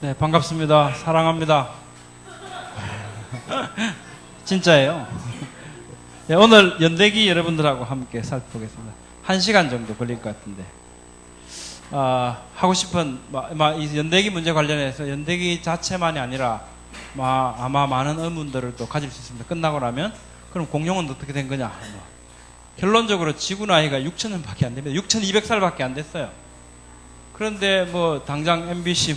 네, 반갑습니다. 사랑합니다. 진짜예요. 네, 오늘 연대기 여러분들하고 함께 살펴보겠습니다. 1시간 정도 걸릴 것 같은데, 하고 싶은, 이 연대기 문제 관련해서 연대기 자체만이 아니라, 아마 많은 의문들을 또 가질 수 있습니다. 끝나고 나면, 그럼 공룡은 어떻게 된 거냐? 결론적으로 지구 나이가 6,000년밖에 안 됩니다. 6,200살밖에 안 됐어요. 그런데 당장 MBC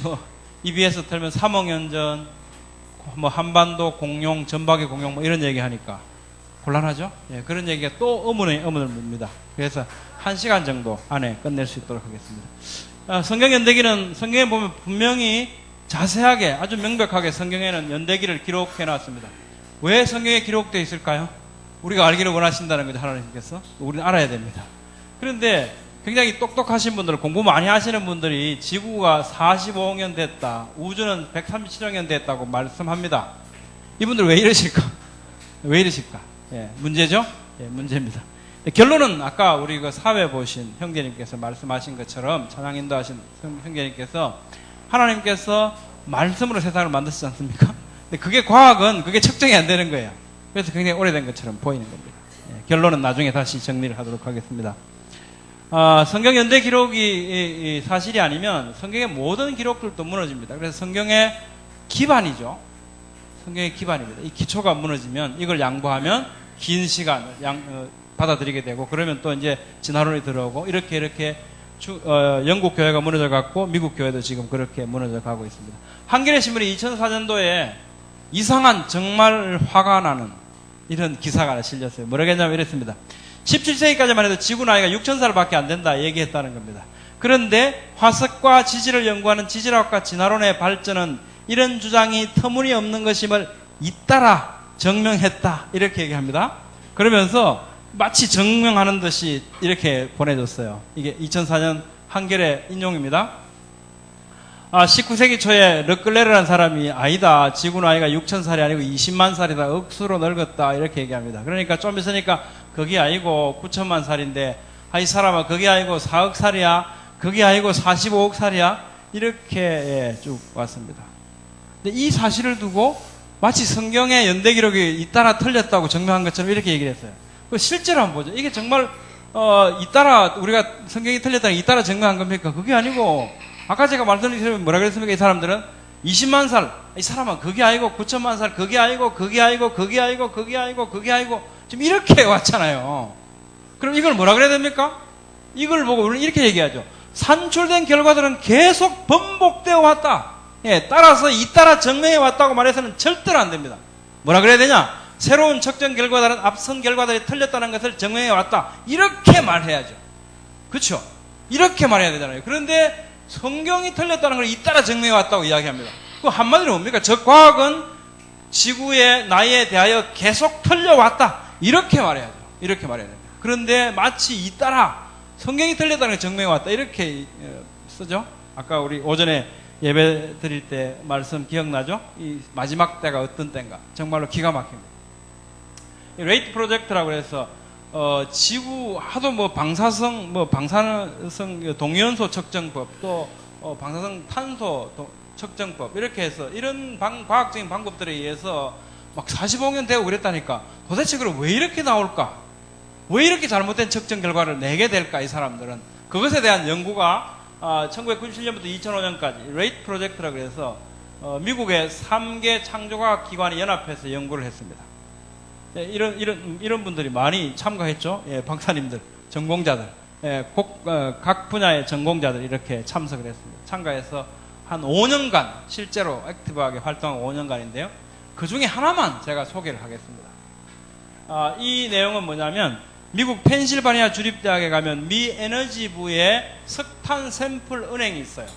EBS 틀면 3억 년 전, 한반도 공룡, 전박의 공룡 이런 얘기 하니까 곤란하죠? 예, 그런 얘기가 또 의문을 묻습니다. 그래서 1시간 정도 안에 끝낼 수 있도록 하겠습니다. 성경 연대기는 성경에 보면 분명히 자세하게 아주 명백하게 성경에는 연대기를 기록해 놨습니다. 왜 성경에 기록되어 있을까요? 우리가 알기를 원하신다는 거죠, 하나님께서. 우리는 알아야 됩니다. 그런데 굉장히 똑똑하신 분들, 공부 많이 하시는 분들이 지구가 45억 년 됐다, 우주는 137억 년 됐다고 말씀합니다. 이분들 왜 이러실까? 왜 이러실까? 예, 문제죠? 예, 문제입니다. 결론은 아까 우리 그 사회 보신 형제님께서 말씀하신 것처럼, 찬양 인도하신 형제님께서 하나님께서 말씀으로 세상을 만드시지 않습니까? 근데 그게 과학은 그게 측정이 안 되는 거예요. 그래서 굉장히 오래된 것처럼 보이는 겁니다. 예, 결론은 나중에 다시 정리를 하도록 하겠습니다. 성경 연대 기록이 사실이 아니면 성경의 모든 기록들도 무너집니다. 그래서 성경의 기반이죠. 성경의 기반입니다. 이 기초가 무너지면 이걸 양보하면 긴 시간을 받아들이게 되고, 그러면 또 이제 진화론이 들어오고, 이렇게 영국 교회가 무너져 갔고, 미국 교회도 지금 그렇게 무너져 가고 있습니다. 한겨레 신문이 2004년도에 이상한, 정말 화가 나는 이런 기사가 하나 실렸어요. 뭐라고 했냐면 이랬습니다. 17세기까지만 해도 지구 나이가 6,000살밖에 안 된다 얘기했다는 겁니다. 그런데 화석과 지질을 연구하는 지질학과 진화론의 발전은 이런 주장이 터무니없는 것임을 잇따라 증명했다, 이렇게 얘기합니다. 그러면서 마치 증명하는 듯이 이렇게 보내줬어요. 이게 2004년 한겨레 인용입니다. 19세기 초에 르클레르라는 사람이 아니다, 지구 나이가 6,000살이 아니고 20만 살이다, 억수로 늙었다, 이렇게 얘기합니다. 그러니까 좀 있으니까 그게 아니고 9천만 살인데, 이 사람아 그게 아니고 4억 살이야, 그게 아니고 45억 살이야, 이렇게 쭉 왔습니다. 근데 이 사실을 두고 마치 성경의 연대 기록이 잇따라 틀렸다고 증명한 것처럼 이렇게 얘기를 했어요. 실제로 한번 보죠. 이게 정말 잇따라, 우리가 성경이 틀렸다는 게 잇따라 증명한 겁니까? 그게 아니고, 아까 제가 말씀드린 뭐라 그랬습니까? 이 사람들은 20만 살, 이 사람은 그게 아니고 9천만 살, 그게 아니고 그게 아니고 그게 아니고 그게 아니고 그게 아니고, 지금 이렇게 왔잖아요. 그럼 이걸 뭐라 그래야 됩니까? 이걸 보고 우리는 이렇게 얘기하죠. 산출된 결과들은 계속 번복되어 왔다. 예, 따라서 잇따라 증명해 왔다고 말해서는 절대로 안 됩니다. 뭐라 그래야 되냐? 새로운 측정 결과들은 앞선 결과들이 틀렸다는 것을 증명해 왔다, 이렇게 말해야죠. 그렇죠? 이렇게 말해야 되잖아요. 그런데 성경이 틀렸다는 걸 잇따라 증명해 왔다고 이야기합니다. 그 한마디로 뭡니까? 저 과학은 지구의 나이에 대하여 계속 틀려왔다, 이렇게 말해야죠. 이렇게 말해야 됩니다. 그런데 마치 잇따라 성경이 틀렸다는 걸 증명해 왔다, 이렇게 쓰죠. 아까 우리 오전에 예배 드릴 때 말씀 기억나죠? 이 마지막 때가 어떤 때인가? 정말로 기가 막힙니다. 레이트 프로젝트라고 해서 지구 하도 방사성 동위원소 측정법, 또 방사성 탄소 측정법, 이렇게 해서 이런 과학적인 방법들에 의해서 막 45년 되고 그랬다니까, 도대체 그럼 왜 이렇게 나올까? 왜 이렇게 잘못된 측정 결과를 내게 될까? 이 사람들은 그것에 대한 연구가 1997년부터 2005년까지 레이트 프로젝트라고 해서 미국의 3개 창조과학 기관이 연합해서 연구를 했습니다. 예, 이런 분들이 많이 참가했죠. 예, 박사님들, 전공자들, 예, 각 분야의 전공자들 이렇게 참석을 했습니다. 참가해서 한 5년간 실제로 액티브하게 활동한 5년간인데요. 그 중에 하나만 제가 소개를 하겠습니다. 이 내용은 뭐냐면, 미국 펜실바니아 주립대학에 가면 미 에너지부에 석탄 샘플 은행이 있어요.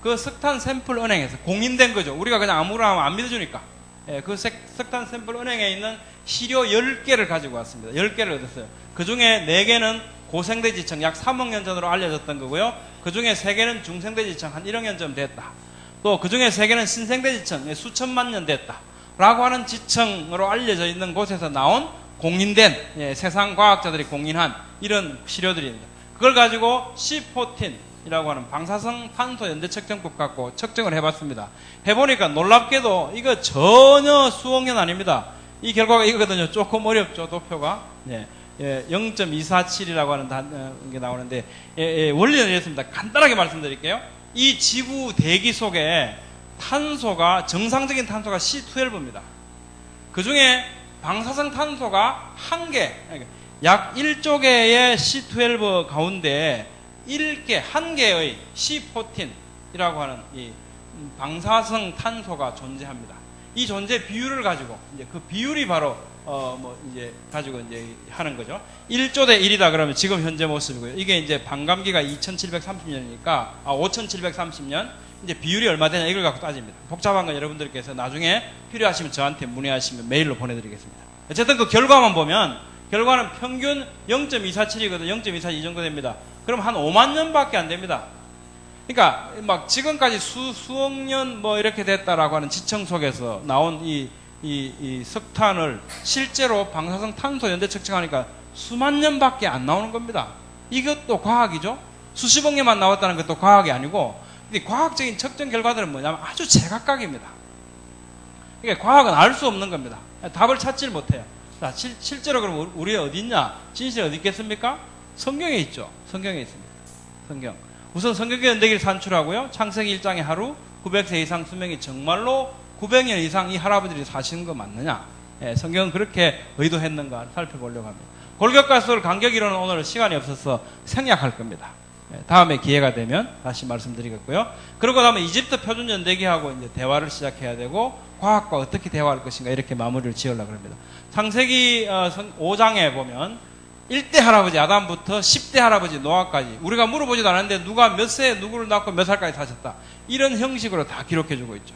그 석탄 샘플 은행에서 공인된 거죠. 우리가 그냥 아무거나 하면 안 믿어주니까. 예, 그 석탄 샘플 은행에 있는 시료 10개를 가지고 왔습니다. 10개를 얻었어요. 그 중에 4개는 고생대지층, 약 3억 년 전으로 알려졌던 거고요. 그 중에 3개는 중생대지층, 한 1억 년 전 됐다. 또 그 중에 3개는 신생대지층, 수천만 년 됐다 라고 하는 지층으로 알려져 있는 곳에서 나온 공인된, 세상 과학자들이 공인한 이런 시료들입니다. 그걸 가지고 C14, 이라고 하는 방사성 탄소 연대 측정법 갖고 측정을 해봤습니다. 해보니까 놀랍게도 이거 전혀 수억년 아닙니다. 이 결과가 이거거든요. 조금 어렵죠, 도표가. 네. 0.247이라고 하는 게 나오는데, 원리는 이렇습니다. 간단하게 말씀드릴게요. 이 지구 대기 속에 탄소가, 정상적인 탄소가 C12입니다. 그 중에 방사성 탄소가 약 1조 개의 C12 가운데 한 개의 C14이라고 하는 이 방사성 탄소가 존재합니다. 이 존재 비율을 가지고, 이제 그 비율이 바로, 가지고 이제 하는 거죠. 1조 대 1이다 그러면 지금 현재 모습이고요. 이게 이제 반감기가 2730년이니까, 5730년. 이제 비율이 얼마 되냐 이걸 갖고 따집니다. 복잡한 건 여러분들께서 나중에 필요하시면 저한테 문의하시면 메일로 보내드리겠습니다. 어쨌든 그 결과만 보면, 결과는 평균 0.247이거든요. 0.242 정도 됩니다. 그럼 한 5만 년밖에 안 됩니다. 그러니까 막 지금까지 수억 년 이렇게 됐다라고 하는 지청 속에서 나온 이 석탄을 실제로 방사성 탄소 연대 측정하니까 수만 년밖에 안 나오는 겁니다. 이것도 과학이죠. 수십억 년만 나왔다는 것도 과학이 아니고, 근데 과학적인 측정 결과들은 뭐냐면 아주 제각각입니다. 그러니까 과학은 알 수 없는 겁니다. 답을 찾질 못해요. 자, 실제로 그럼 우리 어디 있냐? 진실이 어디 있겠습니까? 성경에 있죠. 성경에 있습니다. 성경. 우선 성경의 연대기를 산출하고요. 창세기 1장에 하루 900세 이상 수명이 정말로 900년 이상 이 할아버지들이 사시는 거 맞느냐? 성경은 그렇게 의도했는가 살펴보려고 합니다. 골격과수를 간격이로는 오늘 시간이 없어서 생략할 겁니다. 다음에 기회가 되면 다시 말씀드리겠고요. 그러고 나면 이집트 표준 연대기하고 이제 대화를 시작해야 되고, 과학과 어떻게 대화할 것인가 이렇게 마무리를 지으려고 합니다. 창세기 5장에 보면 1대 할아버지 아담부터 10대 할아버지 노아까지 우리가 물어보지도 않았는데 누가 몇 세에 누구를 낳고 몇 살까지 사셨다, 이런 형식으로 다 기록해주고 있죠.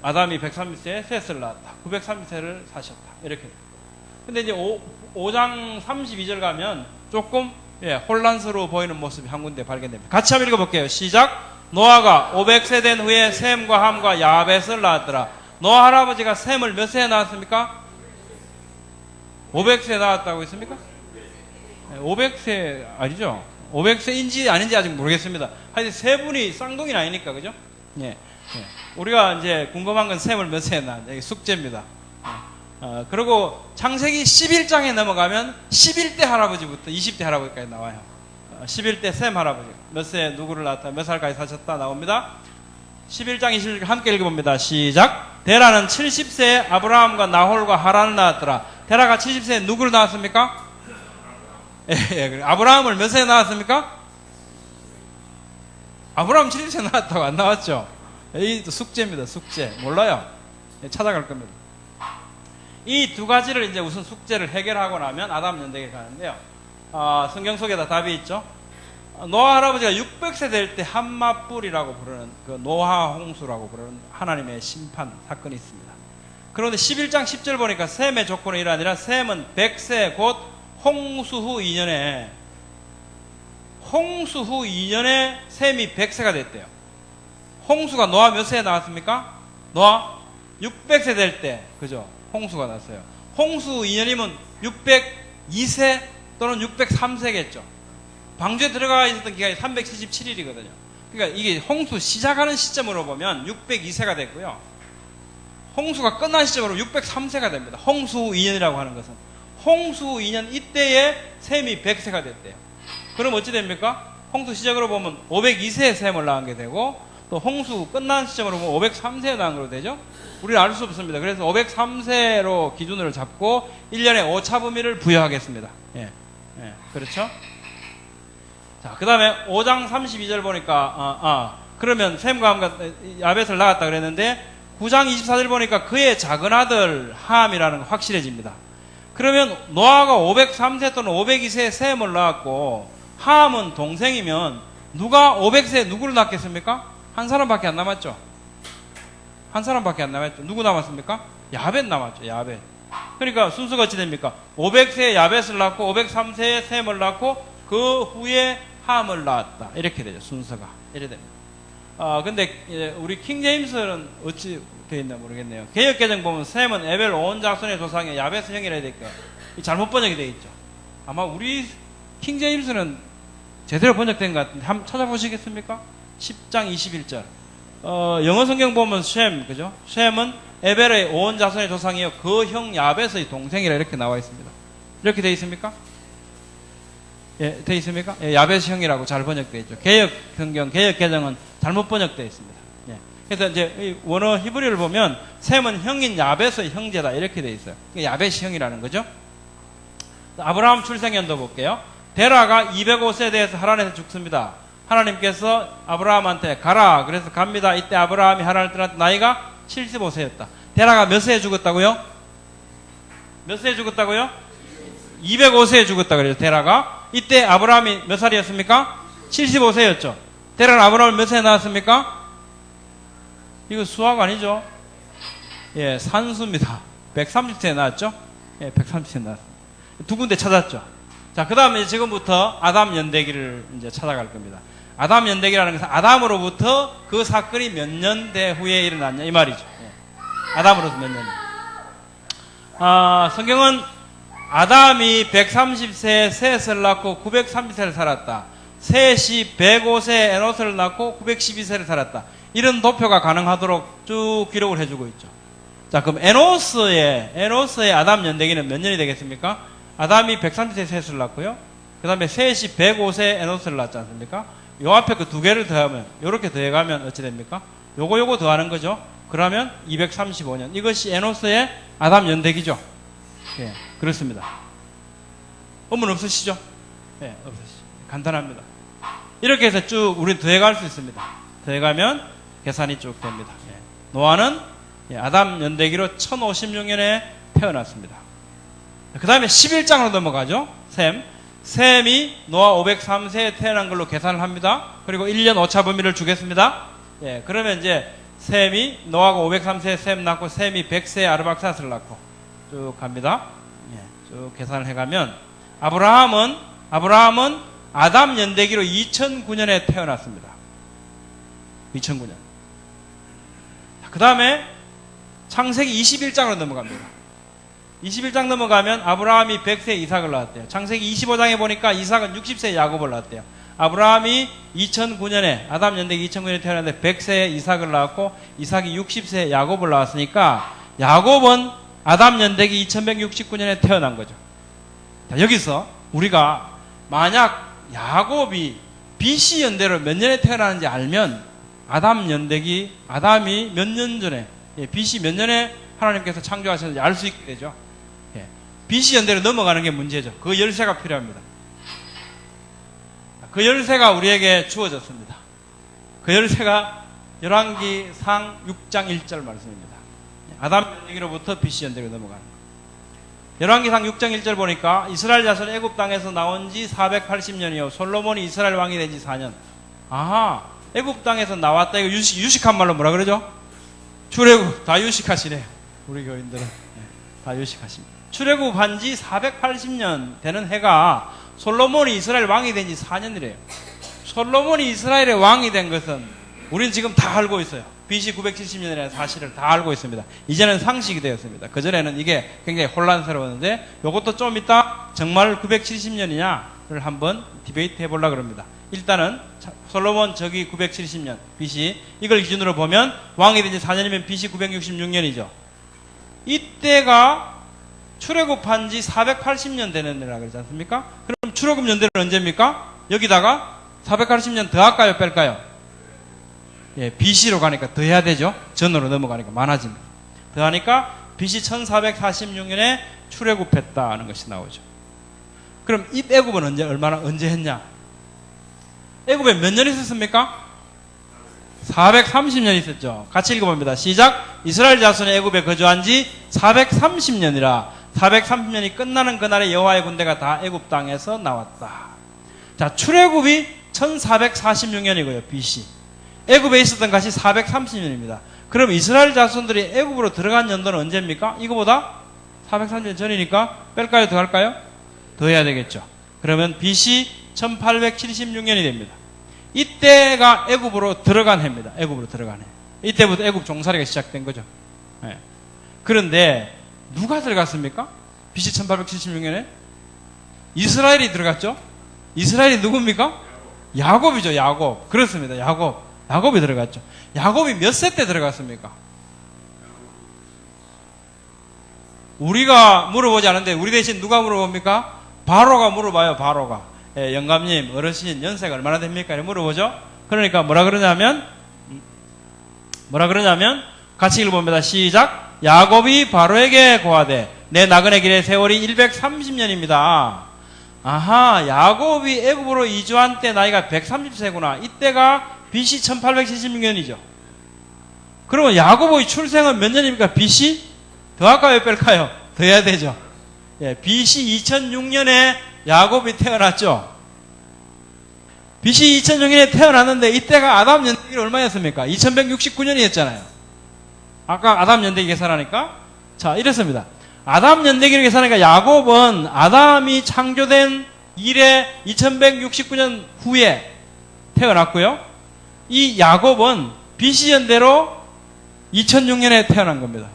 아담이 130세에 셋을 낳았다, 930세를 사셨다, 이렇게. 근데 이제 5장 32절 가면 조금 혼란스러워 보이는 모습이 한 군데 발견됩니다. 같이 한번 읽어볼게요. 시작. 노아가 500세 된 후에 셈과 함과 야벳을 낳았더라. 노아 할아버지가 셈을 몇 세에 낳았습니까? 500세에 낳았다고 했습니까? 500세 아니죠? 500세인지 아닌지 아직 모르겠습니다. 하여튼 세 분이 쌍둥이 아니니까, 그죠? 우리가 이제 궁금한 건 셈을 몇 세에 낳았냐. 이게 숙제입니다. 그리고 창세기 11장에 넘어가면 11대 할아버지부터 20대 할아버지까지 나와요. 11대 셈 할아버지 몇 세에 누구를 낳았다, 몇 살까지 사셨다 나옵니다. 11장 20절 함께 읽어봅니다. 시작. 데라는 70세에 아브라함과 나홀과 하란을 낳았더라. 데라가 70세에 누구를 낳았습니까? 아브라함을 몇 세에 낳았습니까? 아브라함 70세에 낳았다고 안 나왔죠? 이도 숙제입니다. 숙제. 몰라요? 찾아갈 겁니다. 이 두 가지를 이제 우선 숙제를 해결하고 나면 아담 연대기를 가는데요. 성경 속에다 답이 있죠. 노아 할아버지가 600세 될 때 한마뿔이라고 부르는 그 노아 홍수라고 부르는 하나님의 심판 사건이 있습니다. 그런데 11장 10절 보니까 셈의 조건이 아니라 셈은 100세 곧 홍수 후 2년에 셈이 100세가 됐대요. 홍수가 노아 몇 세에 나왔습니까? 노아 600세 될 때, 그죠? 홍수가 났어요. 홍수 2년이면 602세 또는 603세겠죠. 방주에 들어가 있었던 기간이 377일이거든요. 그러니까 이게 홍수 시작하는 시점으로 보면 602세가 됐고요. 홍수가 끝난 시점으로 603세가 됩니다. 홍수 2년이라고 하는 것은. 홍수 2년 이때에 셈이 100세가 됐대요. 그럼 어찌 됩니까? 홍수 시작으로 보면 502세에 셈을 낳은 게 되고, 또 홍수 끝난 시점으로 보면 503세에 낳은 걸로 되죠. 우리는 알 수 없습니다. 그래서 503세로 기준으로 잡고 1년에 오차 범위를 부여하겠습니다. 그렇죠? 자, 그 다음에 5장 32절 보니까, 그러면 셈과 함과 야벳을 낳았다 그랬는데, 9장 24절 보니까 그의 작은 아들 함이라는 거 확실해집니다. 그러면 노아가 503세 또는 502세에 셈을 낳았고, 함은 동생이면, 누가 500세에 누구를 낳겠습니까? 한 사람밖에 안 남았죠? 한 사람밖에 안 남았죠? 누구 남았습니까? 야벳 남았죠, 야벳. 그러니까 순서가 어찌 됩니까? 500세에 야벳을 낳고, 503세에 셈을 낳고, 그 후에 함을 낳았다. 이렇게 되죠, 순서가. 이래 됩니다. 근데, 우리 킹제임스는 어찌 되어 있나 모르겠네요. 개역개정 보면 셈은 에벨 온 자손의 조상의 야벳의 형이라 되니까 잘못 번역이 되어 있죠. 아마 우리 킹제임스는 제대로 번역된 것 같은데 한번 찾아보시겠습니까? 10장 21절. 영어 성경 보면 셈, 그죠? 셈은 에벨의 온 자손의 조상이요 그 형 야벳의 동생이라 이렇게 나와 있습니다. 이렇게 되어 있습니까? 예, 되어 있습니까? 예, 야벳 형이라고 잘 번역되어 있죠. 개역 성경, 개역 개정은 잘못 번역되어 있습니다. 예. 그래서 이제 원어 히브리를 보면 셈은 형인 야벳의 형제다 이렇게 되어 있어요. 야벳 형이라는 거죠. 아브라함 출생연도 볼게요. 데라가 205세대에서 하란에서 죽습니다. 하나님께서 아브라함한테 가라. 그래서 갑니다. 이때 아브라함이 하란을 떠났을 때 나이가 75세였다. 데라가 몇 세에 죽었다고요? 몇 세에 죽었다고요? 205세에 죽었다 그래요. 데라가. 이때 아브라함이 몇 살이었습니까? 75세였죠. 데라는 아브라함을 몇 세에 낳았습니까? 이거 수학 아니죠? 예, 산수입니다. 130세에 낳았죠? 예, 130세에 낳았습니다. 두 군데 찾았죠. 자, 그 다음에 지금부터 아담 연대기를 이제 찾아갈 겁니다. 아담 연대기라는 것은 아담으로부터 그 사건이 몇 년대 후에 일어났냐 이 말이죠. 예. 아담으로부터 몇 년. 성경은 아담이 130세에 셋을 낳고 930세를 살았다. 셋이 105세에 에노스를 낳고 912세를 살았다. 이런 도표가 가능하도록 쭉 기록을 해주고 있죠. 자, 그럼 에노스의 아담 연대기는 몇 년이 되겠습니까? 아담이 130세에 셋을 낳고요. 그 다음에 셋이 105세에 에노스를 낳지 않습니까? 요 앞에 그 두 개를 더하면, 요렇게 더해가면 어찌 됩니까? 요거 더하는 거죠. 그러면 235년. 이것이 에노스의 아담 연대기죠. 예, 그렇습니다. 어문 없으시죠? 예, 없으시죠. 간단합니다. 이렇게 해서 쭉 우리 더해갈 수 있습니다. 더해가면 계산이 쭉 됩니다. 예. 노아는 아담 연대기로 1056년에 태어났습니다. 그 다음에 11장으로 넘어가죠. 셈이 노아 503세에 태어난 걸로 계산을 합니다. 그리고 1년 오차 범위를 주겠습니다. 예, 그러면 이제 셈이 노아가 503세에 셈 낳고 셈이 100세에 아르박사스를 낳고 쭉 갑니다. 예, 쭉 계산을 해가면 아브라함은 아담 연대기로 2009년에 태어났습니다. 2009년. 그 다음에 창세기 21장으로 넘어갑니다. 21장 넘어가면 아브라함이 100세에 이삭을 낳았대요. 창세기 25장에 보니까 이삭은 60세에 야곱을 낳았대요. 아브라함이 2009년에 아담 연대기 2009년에 태어났는데 100세에 이삭을 낳았고 이삭이 60세에 야곱을 낳았으니까 야곱은 아담 연대기 2169년에 태어난 거죠. 자, 여기서 우리가 만약 야곱이 BC 연대로 몇 년에 태어나는지 알면 아담이 몇 년 전에 BC 몇 년에 하나님께서 창조하셨는지 알 수 있게 되죠. BC 연대로 넘어가는 게 문제죠. 그 열쇠가 필요합니다. 그 열쇠가 우리에게 주어졌습니다. 그 열쇠가 열왕기상 6장 1절 말씀입니다. 아담 연대기로부터 BC 연대로 넘어가는 거예요. 열왕기상 6장 1절 보니까 이스라엘 자손 애굽 땅에서 나온 지 480년이요 솔로몬이 이스라엘 왕이 된 지 4년. 아하, 애굽 땅에서 나왔다. 이거 유식한 말로 뭐라 그러죠? 출애굽. 다 유식하시네요. 우리 교인들은 다 유식하십니다. 출애굽한 지 480년 되는 해가 솔로몬이 이스라엘 왕이 된 지 4년이래요. 솔로몬이 이스라엘의 왕이 된 것은 우리는 지금 다 알고 있어요. BC 970년이라는 사실을 다 알고 있습니다. 이제는 상식이 되었습니다. 그전에는 이게 굉장히 혼란스러웠는데 이것도 좀 이따 정말 970년이냐를 한번 디베이트 해보려고 합니다. 일단은 솔로몬 저기 970년 BC 이걸 기준으로 보면 왕이 된 지 4년이면 BC 966년이죠. 이때가 출애굽한 지 480년 되는 해라 그러지 않습니까? 그럼 출애굽 연대는 언제입니까? 여기다가 480년 더 할까요? 뺄까요? 예, BC로 가니까 더 해야 되죠. 전으로 넘어가니까 많아집니다. 더 하니까 BC 1446년에 출애굽했다는 것이 나오죠. 그럼 이 애굽은 언제 했냐? 애굽에 몇 년 있었습니까? 430년 있었죠. 같이 읽어봅니다. 시작. 이스라엘 자손이 애굽에 거주한 지 430년이라 430년이 끝나는 그날에 여호와의 군대가 다 애굽 땅에서 나왔다. 자, 출애굽이 1446년이고요. BC. 애굽에 있었던 것이 430년입니다. 그럼 이스라엘 자손들이 애굽으로 들어간 연도는 언제입니까? 이거보다 430년 전이니까 뺄까요? 더 할까요? 더 해야 되겠죠. 그러면 BC 1876년이 됩니다. 이때가 애굽으로 들어간 해입니다. 애굽으로 들어간 해. 이때부터 애굽 종살이가 시작된 거죠. 네. 그런데 누가 들어갔습니까? BC 1876년에 이스라엘이 들어갔죠. 이스라엘이 누굽니까? 야곱이죠, 야곱. 그렇습니다, 야곱. 야곱이 들어갔죠. 야곱이 몇 세 때 들어갔습니까? 우리가 물어보지 않은데 우리 대신 누가 물어봅니까? 바로가 물어봐요, 바로가. 예, 영감님, 어르신 연세가 얼마나 됩니까? 이렇게 물어보죠. 그러니까 뭐라 그러냐면 같이 읽어봅니다. 시작. 야곱이 바로에게 고하되 내 나그네 길의 세월이 130년입니다. 아하, 야곱이 애굽으로 이주한 때 나이가 130세구나. 이때가 BC 1876년이죠. 그러면 야곱의 출생은 몇 년입니까? BC? 더할까요? 뺄까요? 더 해야 되죠. 예, BC 2006년에 야곱이 태어났죠. BC 2006년에 태어났는데 이때가 아담 연대기 얼마였습니까? 2169년이었잖아요. 아까 아담 연대기 계산하니까 자, 이랬습니다. 아담 연대기를 계산하니까 야곱은 아담이 창조된 이래 2169년 후에 태어났고요. 이 야곱은 BC 연대로 2006년에 태어난 겁니다.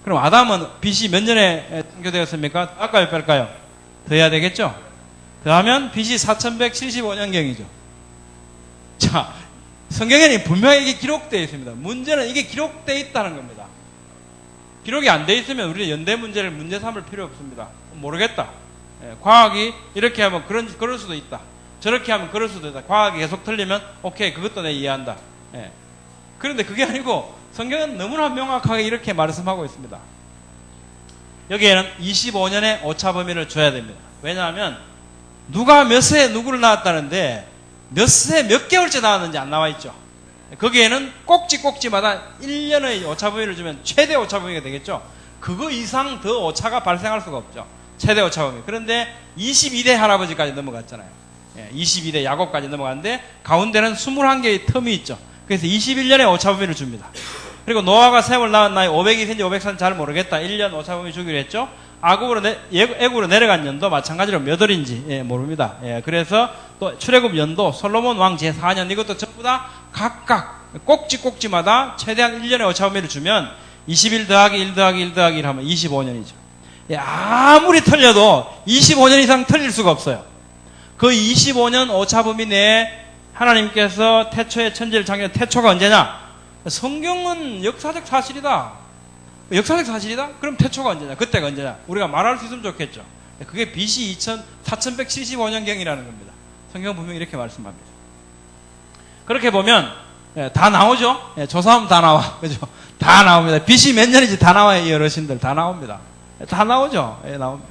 그럼 아담은 BC 몇 년에 창조되었습니까? 아까요, 뺄까요? 더 해야 되겠죠? 더하면 BC 4175년경이죠. 자, 성경에는 분명히 이게 기록되어 있습니다. 문제는 이게 기록되어 있다는 겁니다. 기록이 안 되어 있으면 우리는 연대 문제를 문제 삼을 필요 없습니다. 모르겠다. 예, 과학이 이렇게 하면 그럴 수도 있다. 저렇게 하면 그럴 수도 있다. 과학이 계속 틀리면 오케이, 그것도 내가 이해한다. 예. 그런데 그게 아니고 성경은 너무나 명확하게 이렇게 말씀하고 있습니다. 여기에는 25년의 오차 범위를 줘야 됩니다. 왜냐하면 누가 몇 세에 누구를 낳았다는데 몇 세 몇 개월째 낳았는지 안 나와 있죠. 거기에는 꼭지마다 1년의 오차 범위를 주면 최대 오차 범위가 되겠죠. 그거 이상 더 오차가 발생할 수가 없죠. 최대 오차 범위. 그런데 22대 할아버지까지 넘어갔잖아요. 22대 야곱까지 넘어갔는데 가운데는 21개의 텀이 있죠. 그래서 21년의 오차 범위를 줍니다. 그리고 노아가 셈을 낳은 나이 500이든지 503인지 잘 모르겠다. 1년 오차 범위 주기로 했죠. 애굽으로 내려간 연도 마찬가지로 몇 월인지 모릅니다. 그래서 또 출애굽 연도 솔로몬 왕 제4년 이것도 전부 다 각각 꼭지마다 최대한 1년의 오차 범위를 주면 21 더하기 1 더하기 1 더하기 1 하면 25년이죠. 아무리 틀려도 25년 이상 틀릴 수가 없어요. 그 25년 오차 범위 내에 하나님께서 태초에 천지를 창조한 태초가 언제냐? 성경은 역사적 사실이다. 역사적 사실이다? 그럼 태초가 언제냐? 그때가 언제냐? 우리가 말할 수 있으면 좋겠죠. 그게 BC 4175년경이라는 겁니다. 성경은 분명히 이렇게 말씀합니다. 그렇게 보면 다 나오죠? 조사하면 다 나와. 그죠? 다 나옵니다. BC 몇 년인지 다 나와요. 이 어르신들 다 나옵니다. 다 나오죠? 나옵니다.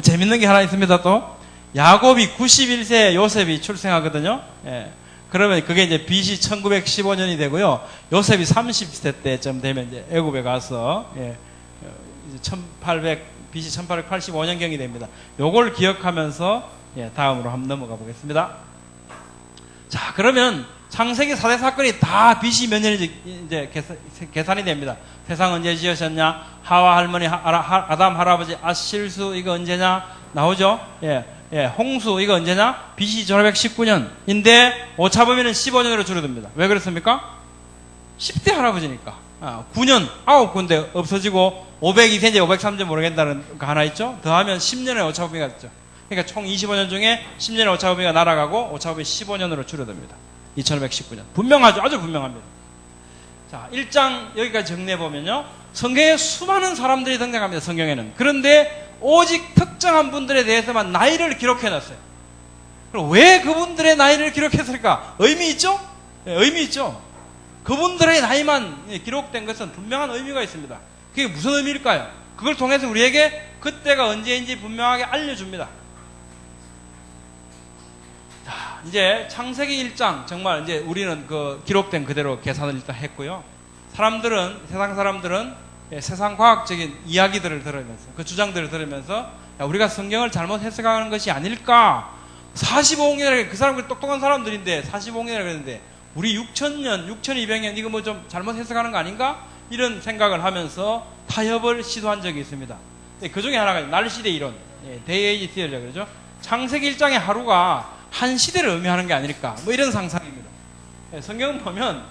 재밌는 게 하나 있습니다. 또 야곱이 91세에 요셉이 출생하거든요. 그러면 그게 이제 BC 1915년이 되고요. 요셉이 30세 때쯤 되면 이제 애굽에 가서 BC 1885년경이 됩니다. 요걸 기억하면서 다음으로 한번 넘어가 보겠습니다. 자, 그러면 창세기 4대 사건이 다 BC 몇 년인지 이제 계산이 됩니다. 세상 언제 지으셨냐? 하와 할머니, 아담 할아버지, 아실수 이거 언제냐? 나오죠? 홍수 이거 언제냐? BC 1519년인데 오차 범위는 15년으로 줄어듭니다. 왜 그렇습니까? 10대 할아버지니까 9년 9군데 없어지고 502세인지 503인지 모르겠다는 거 하나 있죠? 더하면 10년의 오차 범위가 있죠. 그러니까 총 25년 중에 10년의 오차 범위가 날아가고 오차 범위 15년으로 줄어듭니다. 2519년 분명하죠? 아주 분명합니다. 자, 1장 여기까지 정리해보면요, 성경에 수많은 사람들이 등장합니다. 성경에는. 그런데 오직 특정한 분들에 대해서만 나이를 기록해놨어요. 그럼 왜 그분들의 나이를 기록했을까? 의미 있죠? 의미 있죠. 그분들의 나이만 기록된 것은 분명한 의미가 있습니다. 그게 무슨 의미일까요? 그걸 통해서 우리에게 그때가 언제인지 분명하게 알려줍니다. 자, 이제 창세기 1장 정말 이제 우리는 그 기록된 그대로 계산을 일단 했고요. 세상 사람들은 세상 과학적인 이야기들을 들으면서, 그 주장들을 들으면서, 야, 우리가 성경을 잘못 해석하는 것이 아닐까? 45억년이라는 그 사람들이 똑똑한 사람들인데 45억년이라고 그랬는데 우리 6,000년, 6,200년 이거 뭐 좀 잘못 해석하는 거 아닌가? 이런 생각을 하면서 타협을 시도한 적이 있습니다. 그 중에 하나가 날시대 이론, 데이에이지 티어리라고 그러죠. 창세기 1장의 하루가 한 시대를 의미하는 게 아닐까? 뭐 이런 상상입니다. 성경은 보면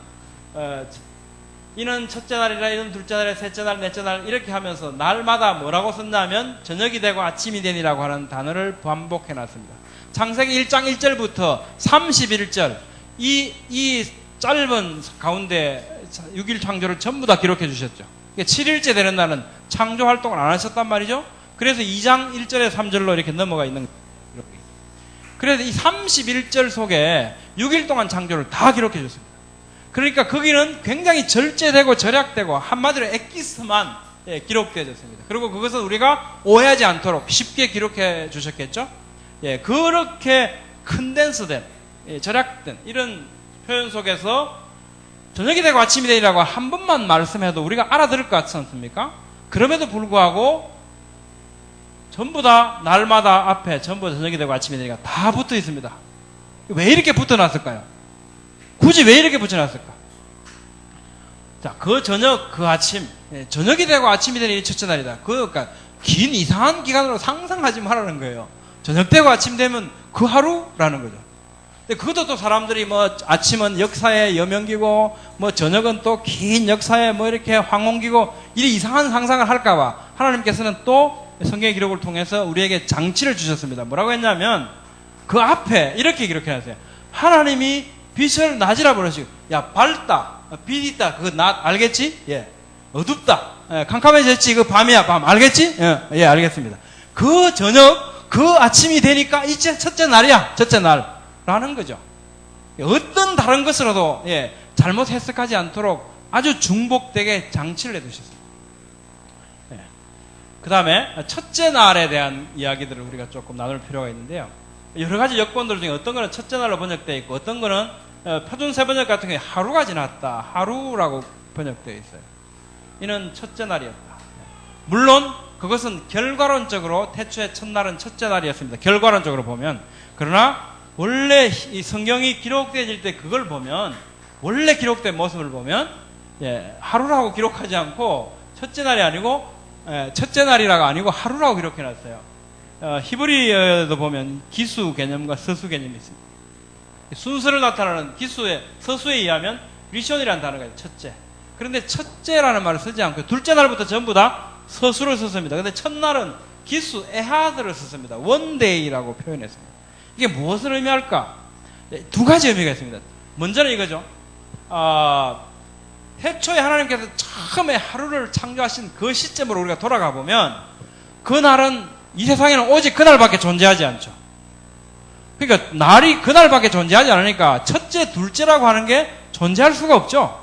이는 첫째 날이라, 이는 둘째 날이라, 셋째 날, 넷째 날 이렇게 하면서 날마다 뭐라고 썼냐면 저녁이 되고 아침이 되니라고 하는 단어를 반복해 놨습니다. 창세기 1장 1절부터 31절 이 짧은 가운데 6일 창조를 전부 다 기록해 주셨죠. 7일째 되는 날은 창조 활동을 안 하셨단 말이죠. 그래서 2장 1절에 3절로 이렇게 넘어가 있는 거예요. 그래서 이 31절 속에 6일 동안 창조를 다 기록해 줬습니다. 그러니까 거기는 굉장히 절제되고 절약되고 한마디로 엑기스만 기록되어졌습니다. 그리고 그것은 우리가 오해하지 않도록 쉽게 기록해 주셨겠죠. 그렇게 컨덴스된 절약된 이런 표현 속에서 저녁이 되고 아침이 되리라고 한 번만 말씀해도 우리가 알아들을 것 같지 않습니까? 그럼에도 불구하고 전부 다 날마다 앞에 전부 저녁이 되고 아침이 되리가 다 붙어 있습니다. 왜 이렇게 붙어놨을까요? 굳이 왜 이렇게 붙여놨을까? 자, 그 저녁, 그 아침, 저녁이 되고 아침이 되는 이 첫째 날이다. 그러니까 긴 이상한 기간으로 상상하지 말라는 거예요. 저녁 되고 아침 되면 그 하루라는 거죠. 근데 그것도 또 사람들이 뭐 아침은 역사의 여명기고 뭐 저녁은 또 긴 역사의 뭐 이렇게 황혼기고 이 이상한 상상을 할까봐 하나님께서는 또 성경의 기록을 통해서 우리에게 장치를 주셨습니다. 뭐라고 했냐면 그 앞에 이렇게 기록해놨어요. 하나님이 빛을 낮이라 부르시고 야 밝다 빛 있다 그거 낮 알겠지? 예. 어둡다 캄캄해졌지 그 밤이야 밤 알겠지? 예 알겠습니다. 그 저녁 그 아침이 되니까 이제 첫째 날이야 첫째 날라는 거죠. 어떤 다른 것으로도 잘못 해석하지 않도록 아주 중복되게 장치를 해두셨습니다. 그 다음에 첫째 날에 대한 이야기들을 우리가 조금 나눌 필요가 있는데요. 여러 가지 역본들 중에 어떤 거는 첫째 날로 번역되어 있고 어떤 거는 표준세 번역 같은 경우에 하루가 지났다 하루라고 번역되어 있어요. 이는 첫째 날이었다. 물론 그것은 결과론적으로 태초의 첫날은 첫째 날이었습니다. 결과론적으로 보면. 그러나 원래 이 성경이 기록되어질 때 그걸 보면 원래 기록된 모습을 보면 하루라고 기록하지 않고 첫째 날이 아니고 첫째 날이라고 아니고 하루라고 기록해놨어요. 히브리어도 보면 기수 개념과 서수 개념이 있습니다. 순서를 나타내는 기수의 서수에 의하면 리션이라는 단어가 있어요. 첫째. 그런데 첫째라는 말을 쓰지 않고 둘째 날부터 전부 다 서수를 썼습니다. 그런데 첫날은 기수 에하드를 썼습니다. 원데이라고 표현했습니다. 이게 무엇을 의미할까? 두 가지 의미가 있습니다. 먼저는 이거죠. 태초에 하나님께서 처음에 하루를 창조하신 그 시점으로 우리가 돌아가 보면 그 날은 이 세상에는 오직 그날밖에 존재하지 않죠. 그러니까 날이 그날밖에 존재하지 않으니까 첫째, 둘째라고 하는 게 존재할 수가 없죠.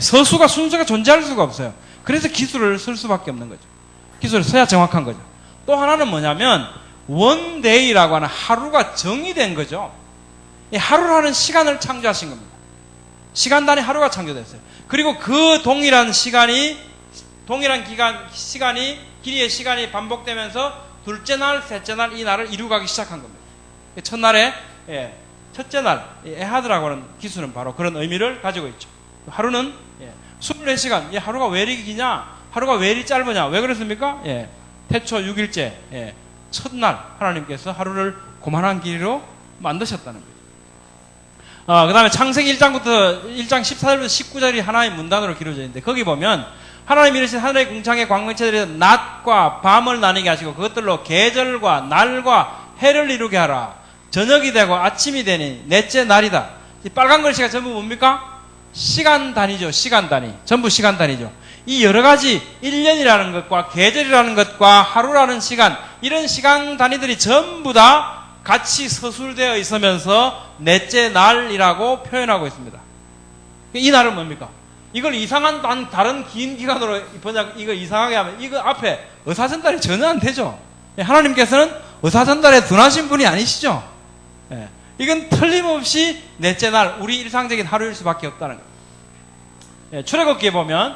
서수가 순서가 존재할 수가 없어요. 그래서 기수를 쓸 수밖에 없는 거죠. 기수를 써야 정확한 거죠. 또 하나는 뭐냐면 원데이라고 하는 하루가 정의된 거죠. 하루라는 시간을 창조하신 겁니다. 시간 단위 하루가 창조됐어요. 그리고 그 동일한 시간이 길이의 시간이 반복되면서 둘째 날, 셋째 날 이 날을 이루어가기 시작한 겁니다. 첫날에 첫째 날 에하드라고 하는 기수는 바로 그런 의미를 가지고 있죠. 하루는 24시간. 하루가 왜 이렇게 기냐? 하루가 왜 이렇게 짧으냐? 왜 그렇습니까? 태초 6일째 첫날 하나님께서 하루를 고만한 길이로 만드셨다는 거예요. 그 다음에 창세기 1장 14절부터 19절이 하나의 문단으로 기록되어 있는데 거기 보면 하나님이 이르신 하늘의 궁창의 광명체들이 낮과 밤을 나뉘게 하시고 그것들로 계절과 날과 해를 이루게 하라. 저녁이 되고 아침이 되니 넷째 날이다. 이 빨간 글씨가 전부 뭡니까? 시간 단위죠. 시간 단위. 전부 시간 단위죠. 이 여러 가지 1년이라는 것과 계절이라는 것과 하루라는 시간 이런 시간 단위들이 전부 다 같이 서술되어 있으면서 넷째 날이라고 표현하고 있습니다. 이 날은 뭡니까? 이걸 이상한 다른 긴 기간으로 번역 이거 이상하게 하면 이거 앞에 의사전달이 전혀 안 되죠. 하나님께서는 의사전달에 둔하신 분이 아니시죠. 이건 틀림없이 넷째 날 우리 일상적인 하루일 수밖에 없다는 거예요. 출애굽기에 보면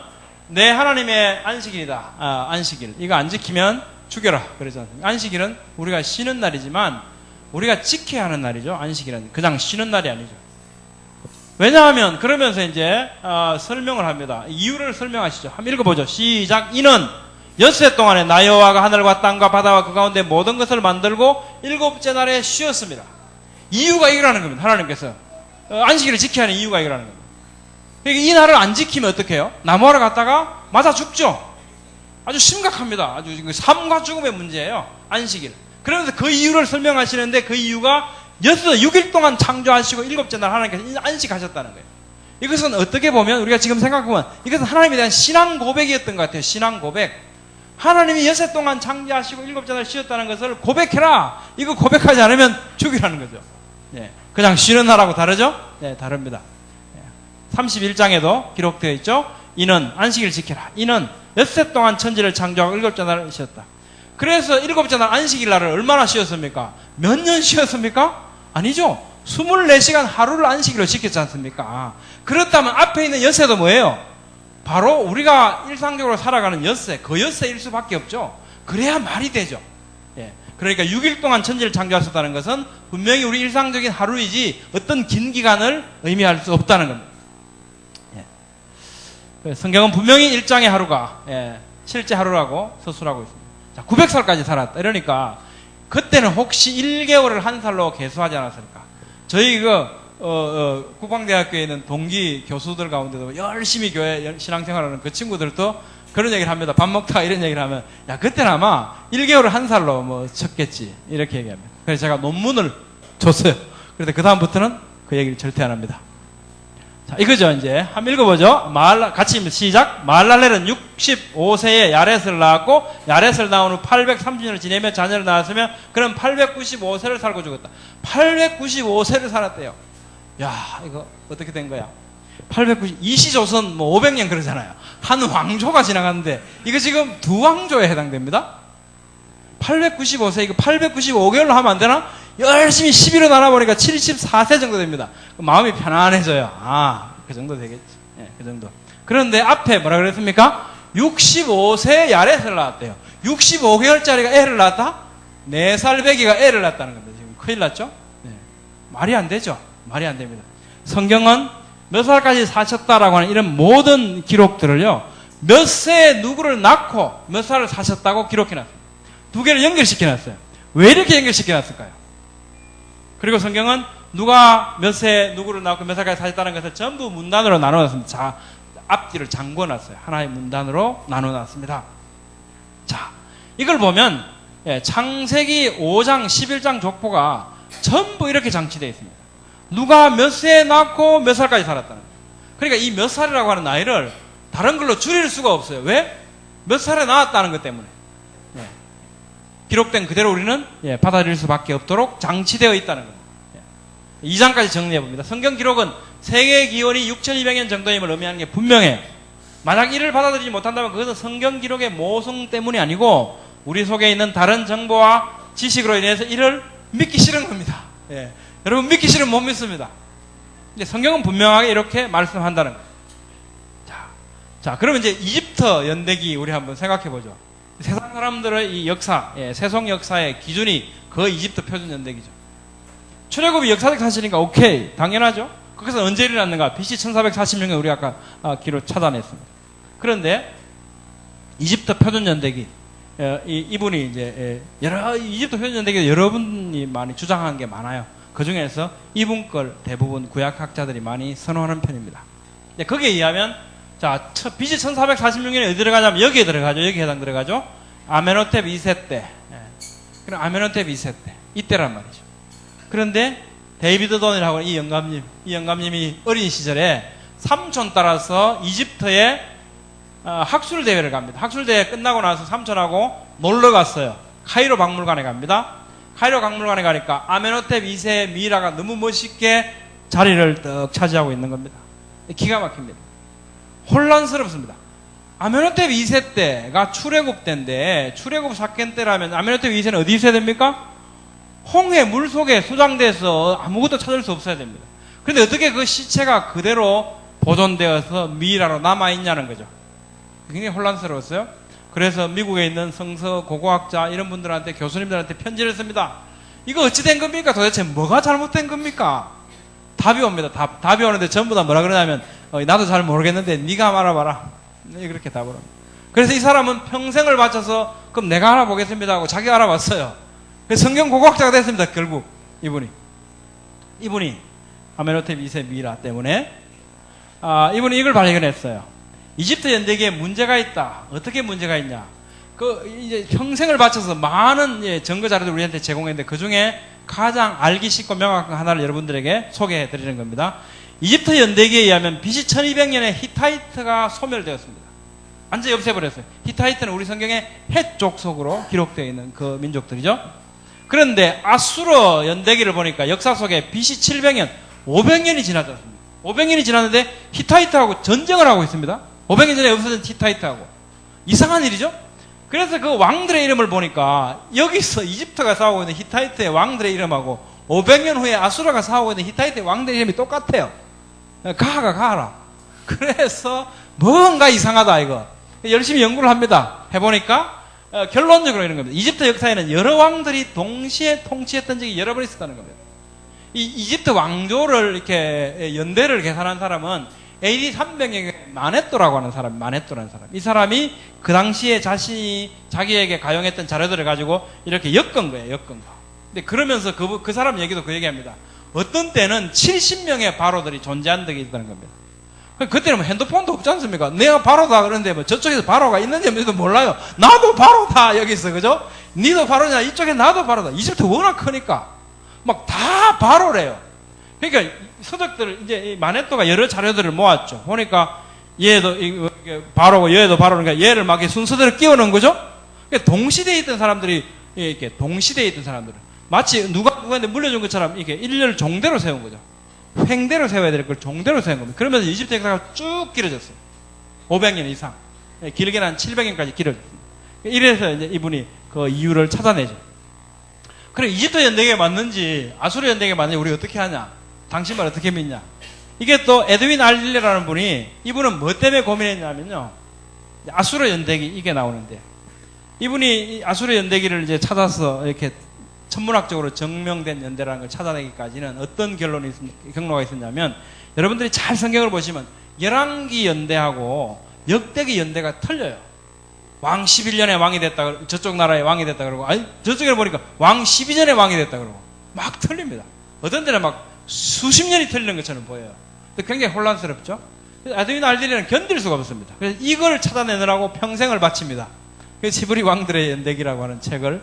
내 하나님의 안식일이다. 안식일 이거 안 지키면 죽여라 그러지 않습니까? 안식일은 우리가 쉬는 날이지만 우리가 지켜야 하는 날이죠. 안식일은 그냥 쉬는 날이 아니죠. 왜냐하면 그러면서 이제 설명을 합니다. 이유를 설명하시죠. 한번 읽어보죠. 시작. 이는 엿새 동안에 나 여호와가 하늘과 땅과 바다와 그 가운데 모든 것을 만들고 일곱째 날에 쉬었습니다. 이유가 이거라는 겁니다. 하나님께서 안식일을 지켜야 하는 이유가 이거라는 겁니다. 그러니까 이 날을 안 지키면 어떻게 해요? 나무하러 갔다가 맞아 죽죠. 아주 심각합니다. 아주 삶과 죽음의 문제예요. 안식일. 그러면서 그 이유를 설명하시는데 그 이유가 6일 동안 창조하시고 7째 날 하나님께서 안식하셨다는 거예요. 이것은 어떻게 보면 우리가 지금 생각해보면 이것은 하나님에 대한 신앙 고백이었던 것 같아요. 신앙 고백. 하나님이 6일 동안 창조하시고 7째 날 쉬었다는 것을 고백해라. 이거 고백하지 않으면 죽이라는 거죠. 예. 그냥 쉬는 날하고 다르죠? 네, 다릅니다. 31장에도 기록되어 있죠. 이는 안식일 지켜라. 이는 엿새 동안 천지를 창조하고 7째 날을 쉬었다. 그래서 7째 날 안식일 날을 얼마나 쉬었습니까? 몇 년 쉬었습니까? 아니죠. 24시간 하루를 안식일로 지켰지 않습니까? 그렇다면 앞에 있는 엿새도 뭐예요? 바로 우리가 일상적으로 살아가는 엿새, 그 엿새일 수밖에 없죠. 그래야 말이 되죠. 예. 그러니까 6일 동안 천지를 창조하셨다는 것은 분명히 우리 일상적인 하루이지 어떤 긴 기간을 의미할 수 없다는 겁니다. 예. 성경은 분명히 일장의 하루가 실제 하루라고 서술하고 있습니다. 자, 900살까지 살았다. 이러니까 그때는 혹시 1개월을 한 살로 계수하지 않았을까? 저희 국방대학교에 있는 동기 교수들 가운데도 열심히 교회 신앙생활하는 그 친구들도 그런 얘기를 합니다. 밥 먹다가 이런 얘기를 하면, 야, 그때는 아마 1개월을 한 살로 뭐 쳤겠지. 이렇게 얘기합니다. 그래서 제가 논문을 줬어요. 그런데 그다음부터는 그 얘기를 절대 안 합니다. 자, 이거죠, 이제. 한번 읽어보죠. 같이 시작. 마할랄렐은 65세에 야렛을 낳았고, 야렛을 낳은 후 830년을 지내며 자녀를 낳았으며, 그는 895세를 살고 죽었다. 895세를 살았대요. 야, 이거 어떻게 된 거야? 이시조선 뭐 500년 그러잖아요. 한 왕조가 지나갔는데, 이거 지금 두 왕조에 해당됩니다. 895세, 이거 895개월로 하면 안 되나? 열심히 11로 나눠보니까 74세 정도 됩니다. 마음이 편안해져요. 아, 그 정도 되겠지. 예, 그 정도. 그런데 앞에 뭐라 그랬습니까? 65세 야렛을 낳았대요. 65개월짜리가 애를 낳았다? 4살 배기가 애를 낳았다는 겁니다. 지금 큰일 났죠? 네. 말이 안 되죠? 말이 안 됩니다. 성경은 몇 살까지 사셨다라고 하는 이런 모든 기록들을요, 몇 세에 누구를 낳고 몇 살을 사셨다고 기록해놨습니다. 두 개를 연결시켜놨어요. 왜 이렇게 연결시켜놨을까요? 그리고 성경은 누가 몇 세에 누구를 낳고 몇 살까지 사셨다는 것을 전부 문단으로 나눠놨습니다. 자, 앞뒤를 잠궈놨어요. 하나의 문단으로 나눠놨습니다. 자, 이걸 보면 창세기 5장, 11장 족보가 전부 이렇게 장치되어 있습니다. 누가 몇 세에 낳고 몇 살까지 살았다는 거예요. 그러니까 이 몇 살이라고 하는 나이를 다른 걸로 줄일 수가 없어요. 왜? 몇 살에 낳았다는 것 때문에. 기록된 그대로 우리는 받아들일 수밖에 없도록 장치되어 있다는 겁니다. 2장까지 정리해 봅니다. 성경 기록은 세계 기원이 6200년 정도임을 의미하는 게 분명해요. 만약 이를 받아들이지 못한다면 그것은 성경 기록의 모성 때문이 아니고 우리 속에 있는 다른 정보와 지식으로 인해서 이를 믿기 싫은 겁니다. 예. 여러분 믿기 싫으면 못 믿습니다. 근데 성경은 분명하게 이렇게 말씀한다는 거예요. 자, 그러면 이제 이집트 연대기 우리 한번 생각해 보죠. 세상 사람들의 이 역사, 세속 역사의 기준이 그 이집트 표준 연대기죠. 출애굽이 역사적 사실이니까 오케이, 당연하죠. 그것은 언제 일어났는가? BC 1446년 우리 아까 기록 찾아냈습니다. 그런데 이집트 표준 연대기, 이분이 이제 이집트 표준 연대기 여러분이 많이 주장한 게 많아요. 그 중에서 이분 걸 대부분 구약학자들이 많이 선호하는 편입니다. 거기에 의하면 자, BC 1446년에 어디 들어가냐면 여기에 들어가죠. 여기 해당 들어가죠. 아메노텝 2세 때. 그럼 아메노텝 2세 때. 이때란 말이죠. 그런데 데이비드 돈이라고 하는 이 영감님이 어린 시절에 삼촌 따라서 이집트에 학술 대회를 갑니다. 학술 대회 끝나고 나서 삼촌하고 놀러 갔어요. 카이로 박물관에 갑니다. 카이로 박물관에 가니까 아메노텝 2세의 미이라가 너무 멋있게 자리를 떡 차지하고 있는 겁니다. 기가 막힙니다. 혼란스럽습니다. 아메노텝 2세 때가 출애굽 때인데 출애굽 사건 때라면 아메노텝 2세는 어디 있어야 됩니까? 홍해 물속에 수장돼서 아무것도 찾을 수 없어야 됩니다. 그런데 어떻게 그 시체가 그대로 보존되어서 미이라로 남아있냐는 거죠. 굉장히 혼란스러웠어요. 그래서 미국에 있는 성서 고고학자 이런 분들한테 교수님들한테 편지를 씁니다. 이거 어찌 된 겁니까? 도대체 뭐가 잘못된 겁니까? 답이 옵니다. 답이 오는데 전부 다 뭐라 그러냐면 나도 잘 모르겠는데 네가 말아봐라. 그렇게 답을 합니다. 그래서 이 사람은 평생을 바쳐서 그럼 내가 알아보겠습니다 하고 자기가 알아봤어요. 그래서 성경 고고학자가 됐습니다. 결국 이분이 아메노텝 2세 미이라 때문에 이분이 이걸 발견했어요. 이집트 연대기에 문제가 있다. 어떻게 문제가 있냐? 이제 평생을 바쳐서 많은 증거 자료를 우리한테 제공했는데 그 중에 가장 알기 쉽고 명확한 하나를 여러분들에게 소개해 드리는 겁니다. 이집트 연대기에 의하면 BC 1200년에 히타이트가 소멸되었습니다. 완전히 없애버렸어요. 히타이트는 우리 성경에 헷 족속으로 기록되어 있는 그 민족들이죠. 그런데 아수르 연대기를 보니까 역사 속에 BC 700년, 500년이 지나졌습니다. 500년이 지났는데 히타이트하고 전쟁을 하고 있습니다. 500년 전에 없어진 히타이트하고. 이상한 일이죠? 그래서 그 왕들의 이름을 보니까 여기서 이집트가 싸우고 있는 히타이트의 왕들의 이름하고 500년 후에 아수르가 싸우고 있는 히타이트의 왕들의 이름이 똑같아요. 가라. 그래서 뭔가 이상하다 이거. 열심히 연구를 합니다. 해보니까 결론적으로 이런 겁니다. 이집트 역사에는 여러 왕들이 동시에 통치했던 적이 여러 번 있었다는 겁니다. 이 이집트 왕조를 이렇게 연대를 계산한 사람은 AD 300년에 마네토라고 하는 사람, 마네토라는 사람. 이 사람이 그 당시에 자신이 자기에게 가용했던 자료들을 가지고 이렇게 엮은 거예요, 엮은 거. 근데 그러면서 그 사람 얘기도 그 얘기합니다. 어떤 때는 70명의 바로들이 존재한 적이 있다는 겁니다. 그때는 뭐 핸드폰도 없지 않습니까? 내가 바로다 그러는데 뭐 저쪽에서 바로가 있는지 없는지도 몰라요. 나도 바로다 여기 있어, 그죠? 니도 바로냐? 이쪽에 나도 바로다. 이집트 워낙 크니까 막 다 바로래요. 그러니까 서적들 이제 마네토가 여러 자료들을 모았죠. 보니까 얘도 바로고 얘도 바로니까 얘를 막 순서대로 끼워놓은 거죠. 그러니까 동시대에 있던 사람들이 이렇게 동시대에 있던 사람들은 마치 누구한테 물려준 것처럼 이렇게 일렬 종대로 세운 거죠. 횡대로 세워야 될 걸 종대로 세운 겁니다. 그러면서 이집트 역사가 쭉 길어졌어요. 500년 이상. 길게는 한 700년까지 길어졌습니다. 이래서 이제 이분이 그 이유를 찾아내죠. 그럼 이집트 연대기에 맞는지 아수르 연대기에 맞는지 우리 어떻게 하냐? 당신 말 어떻게 믿냐? 이게 또 에드윈 알릴레라는 분이 이분은 뭐 때문에 고민했냐면요. 아수르 연대기 이게 나오는데 이분이 아수르 연대기를 이제 찾아서 이렇게 천문학적으로 증명된 연대라는 걸 찾아내기까지는 어떤 경로가 있었냐면 여러분들이 잘 성경을 보시면 열왕기 연대하고 역대기 연대가 틀려요. 왕 11년에 왕이 됐다, 저쪽 나라의 왕이 됐다 그러고, 아니, 저쪽에 보니까 왕 12년에 왕이 됐다 그러고, 막 틀립니다. 어떤 데는 막 수십 년이 틀리는 것처럼 보여요. 굉장히 혼란스럽죠? 에드윈 알릴레는 견딜 수가 없습니다. 그래서 이걸 찾아내느라고 평생을 바칩니다. 그래서 히브리 왕들의 연대기라고 하는 책을,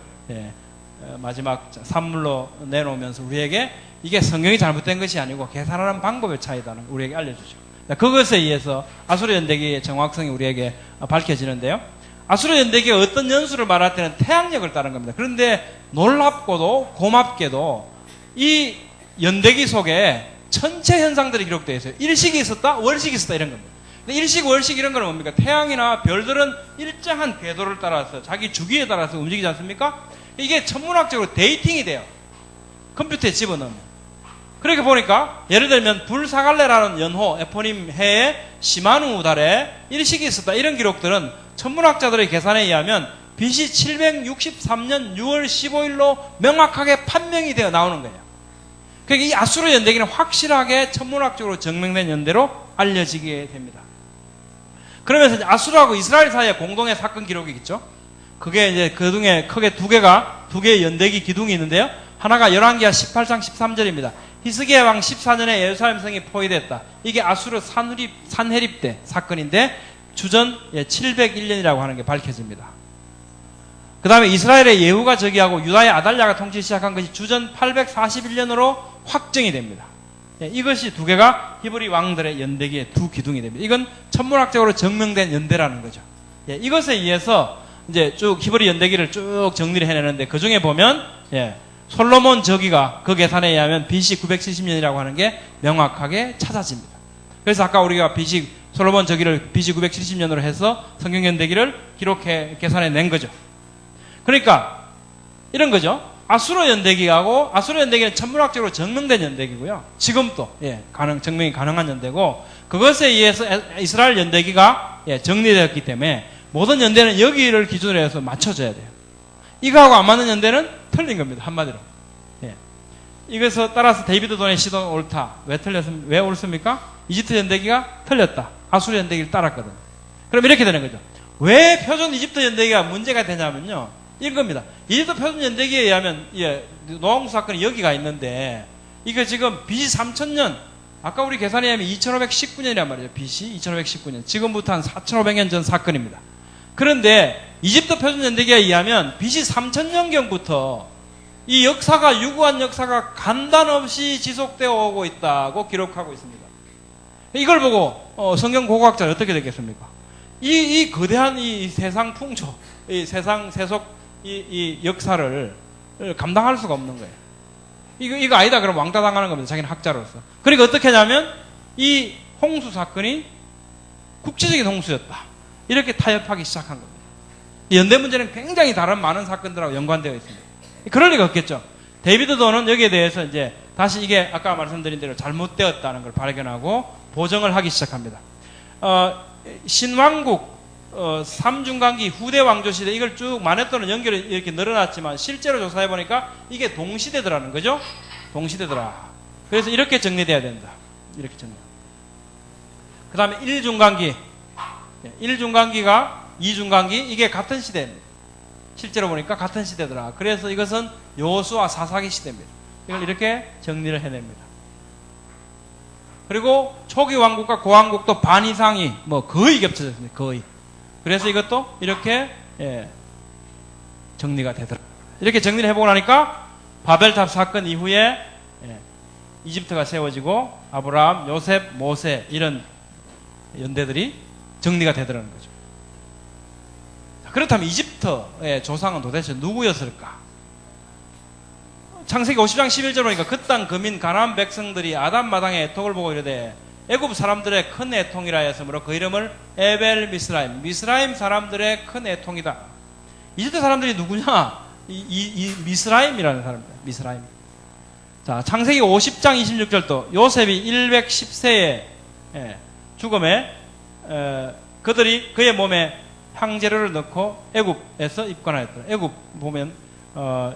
마지막 산물로 내놓으면서 우리에게 이게 성경이 잘못된 것이 아니고 계산하는 방법의 차이다는 우리에게 알려주죠. 그것에 의해서 아수르 연대기의 정확성이 우리에게 밝혀지는데요. 아수르 연대기가 어떤 연수를 말할 때는 태양력을 따른 겁니다. 그런데 놀랍고도 고맙게도 이 연대기 속에 천체 현상들이 기록되어 있어요. 일식이 있었다, 월식이 있었다 이런 겁니다. 근데 일식, 월식 이런 건 뭡니까? 태양이나 별들은 일정한 궤도를 따라서 자기 주기에 따라서 움직이지 않습니까? 이게 천문학적으로 데이팅이 돼요. 컴퓨터에 집어넣으면. 그렇게 보니까 예를 들면 불사갈레라는 연호, 에포님 해에 시마누 달에 일식이 있었다 이런 기록들은 천문학자들의 계산에 의하면 BC 763년 6월 15일로 명확하게 판명이 되어 나오는 거예요. 그러니까 이 아수르 연대기는 확실하게 천문학적으로 증명된 연대로 알려지게 됩니다. 그러면서 이제 아수르하고 이스라엘 사이에 공동의 사건 기록이 있죠. 그게 이제 그 중에 크게 두 개의 연대기 기둥이 있는데요. 하나가 열왕기하 18장 13절입니다. 히스기야 왕 14년에 예루살렘 성이 포위됐다. 이게 아수르 산해립 때 사건인데 주전 701년이라고 하는 게 밝혀집니다. 그 다음에 이스라엘의 예후가 즉위하고 유다의 아달랴가 통치 시작한 것이 주전 841년으로 확정이 됩니다. 이것이 두 개가 히브리 왕들의 연대기의 두 기둥이 됩니다. 이건 천문학적으로 증명된 연대라는 거죠. 이것에 의해서 이제 쭉 히브리 연대기를 쭉 정리를 해내는데 그 중에 보면 솔로몬 저기가 그 계산에 의하면 BC 970년이라고 하는 게 명확하게 찾아집니다. 그래서 아까 우리가 솔로몬 저기를 BC 970년으로 해서 성경 연대기를 기록해 계산해 낸 거죠. 그러니까 이런 거죠. 아수르 연대기는 천문학적으로 증명된 연대기고요. 지금도 증명이 가능한 연대고 그것에 의해서 이스라엘 연대기가 정리되었기 때문에 모든 연대는 여기를 기준으로 해서 맞춰져야 돼요. 이거하고 안 맞는 연대는 틀린 겁니다. 한마디로. 이것에 따라서 데이비드 돈의 시도는 옳다. 왜 옳습니까? 이집트 연대기가 틀렸다. 아수르 연대기를 따랐거든. 그럼 이렇게 되는 거죠. 왜 표준 이집트 연대기가 문제가 되냐면요. 이겁니다. 이집트 표준 연대기에 의하면 노아홍수 사건이 여기가 있는데 이게 지금 BC 3000년 아까 우리 계산하면 2519년이란 말이죠. BC 2519년. 지금부터 한 4500년 전 사건입니다. 그런데 이집트 표준연대기에 의하면 BC 3000년경부터 이 역사가, 유구한 역사가 간단 없이 지속되어 오고 있다고 기록하고 있습니다. 이걸 보고 성경 고고학자는 어떻게 되겠습니까? 이 거대한 이 세상 풍조, 이 세상 세속 이 역사를 감당할 수가 없는 거예요. 이거 아니다 그러면 왕따 당하는 겁니다. 자기는 학자로서. 그러니까 어떻게 하냐면 이 홍수 사건이 국제적인 홍수였다. 이렇게 타협하기 시작한 겁니다. 연대 문제는 굉장히 다른 많은 사건들하고 연관되어 있습니다. 그럴 리가 없겠죠. 데이비드 도는 여기에 대해서 이제 다시 이게 아까 말씀드린 대로 잘못되었다는 걸 발견하고 보정을 하기 시작합니다. 신왕국 3중간기 후대 왕조 시대 이걸 쭉 마네토는 연결이 이렇게 늘어났지만 실제로 조사해 보니까 이게 동시대더라는 거죠. 동시대더라. 그래서 이렇게 정리돼야 된다. 이렇게 정리. 그 다음에 1중간기 1중간기가 2중간기 이게 같은 시대입니다. 실제로 보니까 같은 시대더라. 그래서 이것은 여호수아 사사기 시대입니다. 이걸 이렇게 정리를 해냅니다. 그리고 초기 왕국과 고왕국도 반 이상이 뭐 거의 겹쳐졌습니다. 거의. 그래서 이것도 이렇게 정리가 되더라. 이렇게 정리를 해보고 나니까 바벨탑 사건 이후에 이집트가 세워지고 아브라함, 요셉, 모세 이런 연대들이 정리가 되더라는 거죠. 그렇다면 이집트의 조상은 도대체 누구였을까? 창세기 50장 11절 보니까 그 땅 거민 가나안 백성들이 아담 마당의 애통을 보고 이르되 애굽 사람들의 큰 애통이라 했으므로 그 이름을 에벨 미스라임, 미스라임 사람들의 큰 애통이다. 이집트 사람들이 누구냐? 이 미스라임이라는 사람입니다. 미스라임. 자, 창세기 50장 26절도 요셉이 110세의 죽음에 그들이 그의 몸에 향재료를 넣고 애굽에서 입관하였다. 애굽 보면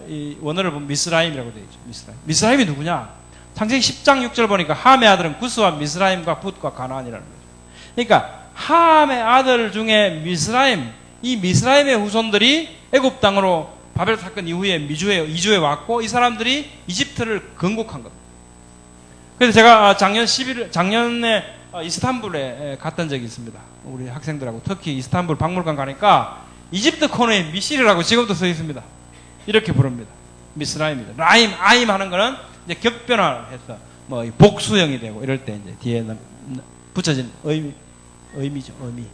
이 원어를 보면 미스라임이라고 되어 있죠. 미스라임. 미스라임이 누구냐? 창세기 10장 6절 보니까 함의 아들은 구스와 미스라임과 붓과 가나안이라는 거죠. 그러니까 함의 아들 중에 미스라임, 이 미스라임의 후손들이 애굽 땅으로 바벨 사건 이후에 이주해 왔고 이 사람들이 이집트를 건국한 겁니다. 그래서 제가 작년에 이스탄불에 갔던 적이 있습니다. 우리 학생들하고 특히 이스탄불 박물관 가니까 이집트 코너에 미실이라고 지금도 써 있습니다. 이렇게 부릅니다. 미스라임입니다. 라임, 아임 하는 거는 이제 격변화를 해서 뭐 복수형이 되고 이럴 때 이제 뒤에 붙여진 의미죠. 의미.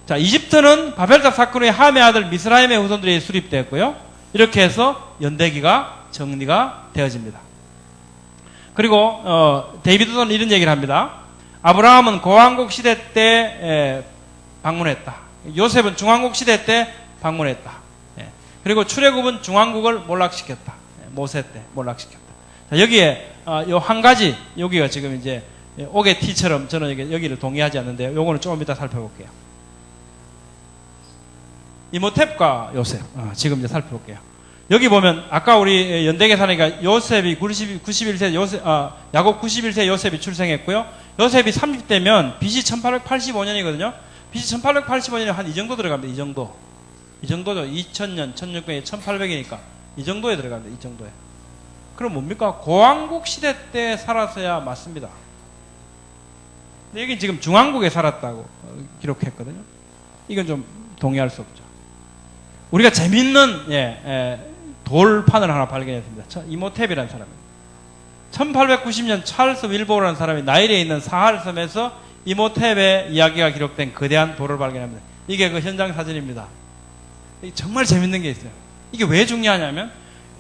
자, 이집트는 바벨탑 사건 후에 함의 아들 미스라임의 후손들이 수립되었고요. 이렇게 해서 연대기가 정리가 되어집니다. 그리고 데이비드는 이런 얘기를 합니다. 아브라함은 고왕국 시대 때 방문했다. 요셉은 중왕국 시대 때 방문했다. 그리고 출애굽은 중왕국을 몰락시켰다. 모세 때 몰락시켰다. 자, 여기에 요 한 가지 여기가 지금 이제 오게티처럼 저는 여기를 동의하지 않는데요. 요거는 조금 이따 살펴볼게요. 이모텝과 요셉 지금 이제 살펴볼게요. 여기 보면 아까 우리 연대계산이니까 요셉이 91세 야곱 91세 요셉이 출생했고요. 요셉이 30대면 BC 1885년이거든요. BC 1885년에 한 이 정도 들어갑니다. 이 정도죠. 2000년, 1600년, 1800이니까 이 정도에 들어갑니다. 이 정도에. 그럼 뭡니까? 고왕국 시대 때 살았어야 맞습니다. 근데 여기 지금 중왕국에 살았다고 기록했거든요. 이건 좀 동의할 수 없죠. 우리가 재밌는 돌판을 하나 발견했습니다. 이모텝이라는 사람입니다. 1890년 찰스 윌보라는 사람이 나일에 있는 사할 섬에서 이모텝의 이야기가 기록된 거대한 돌을 발견합니다. 이게 그 현장 사진입니다. 정말 재밌는 게 있어요. 이게 왜 중요하냐면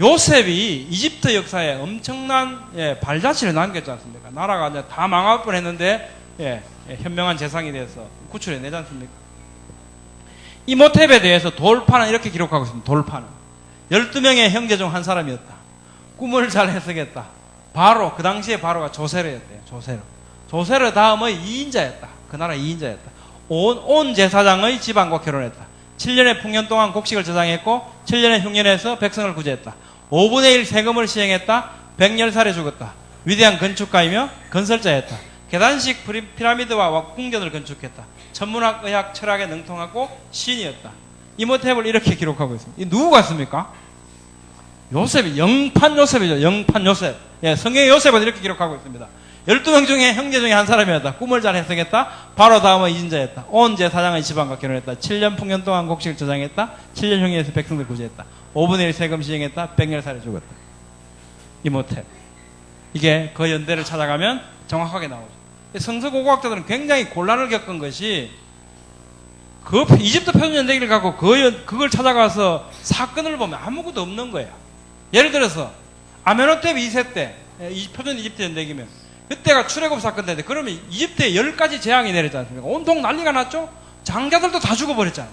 요셉이 이집트 역사에 엄청난 발자취를 남겼지 않습니까? 나라가 이제 다 망할 뻔했는데 현명한 재상이 돼서 구출해내지 않습니까? 이모텝에 대해서 돌판은 이렇게 기록하고 있습니다. 돌판은 12명의 형제 중 한 사람이었다. 꿈을 잘 해석했다. 바로 그 당시에 바로가 조세르였대요. 조세르 다음의 2인자였다. 그 나라 2인자였다. 온 제사장의 집안과 결혼했다. 7년의 풍년 동안 곡식을 저장했고 7년의 흉년에서 백성을 구제했다. 5분의 1 세금을 시행했다. 110살에 죽었다. 위대한 건축가이며 건설자였다. 계단식 피라미드와 궁전을 건축했다. 천문학, 의학, 철학에 능통하고 시인이었다. 이모텝을 이렇게 기록하고 있습니다. 이 누구 같습니까? 요셉이 영판 요셉이죠. 영판 요셉. 성경의 요셉은 이렇게 기록하고 있습니다. 12명 중에 형제 중에 한 사람이었다. 꿈을 잘 해석했다. 바로 다음은 이진자였다. 온 제사장의 집안과 결혼했다. 7년 풍년 동안 곡식을 저장했다. 7년 형에서 백성들 구제했다. 5분의 1 세금 시행했다. 100년 죽었다. 이모텝. 이게 그 연대를 찾아가면 정확하게 나오죠. 성서고고학자들은 굉장히 곤란을 겪은 것이 그 이집트 표준연대기를 갖고 그걸 찾아가서 사건을 보면 아무것도 없는 거예요. 예를 들어서 아메노텝 2세 때 표준 이집트 연대기면 그때가 출애굽 사건 때인데 그러면 이집트에 10가지 재앙이 내렸지 않습니까? 온통 난리가 났죠? 장자들도 다 죽어버렸잖아요.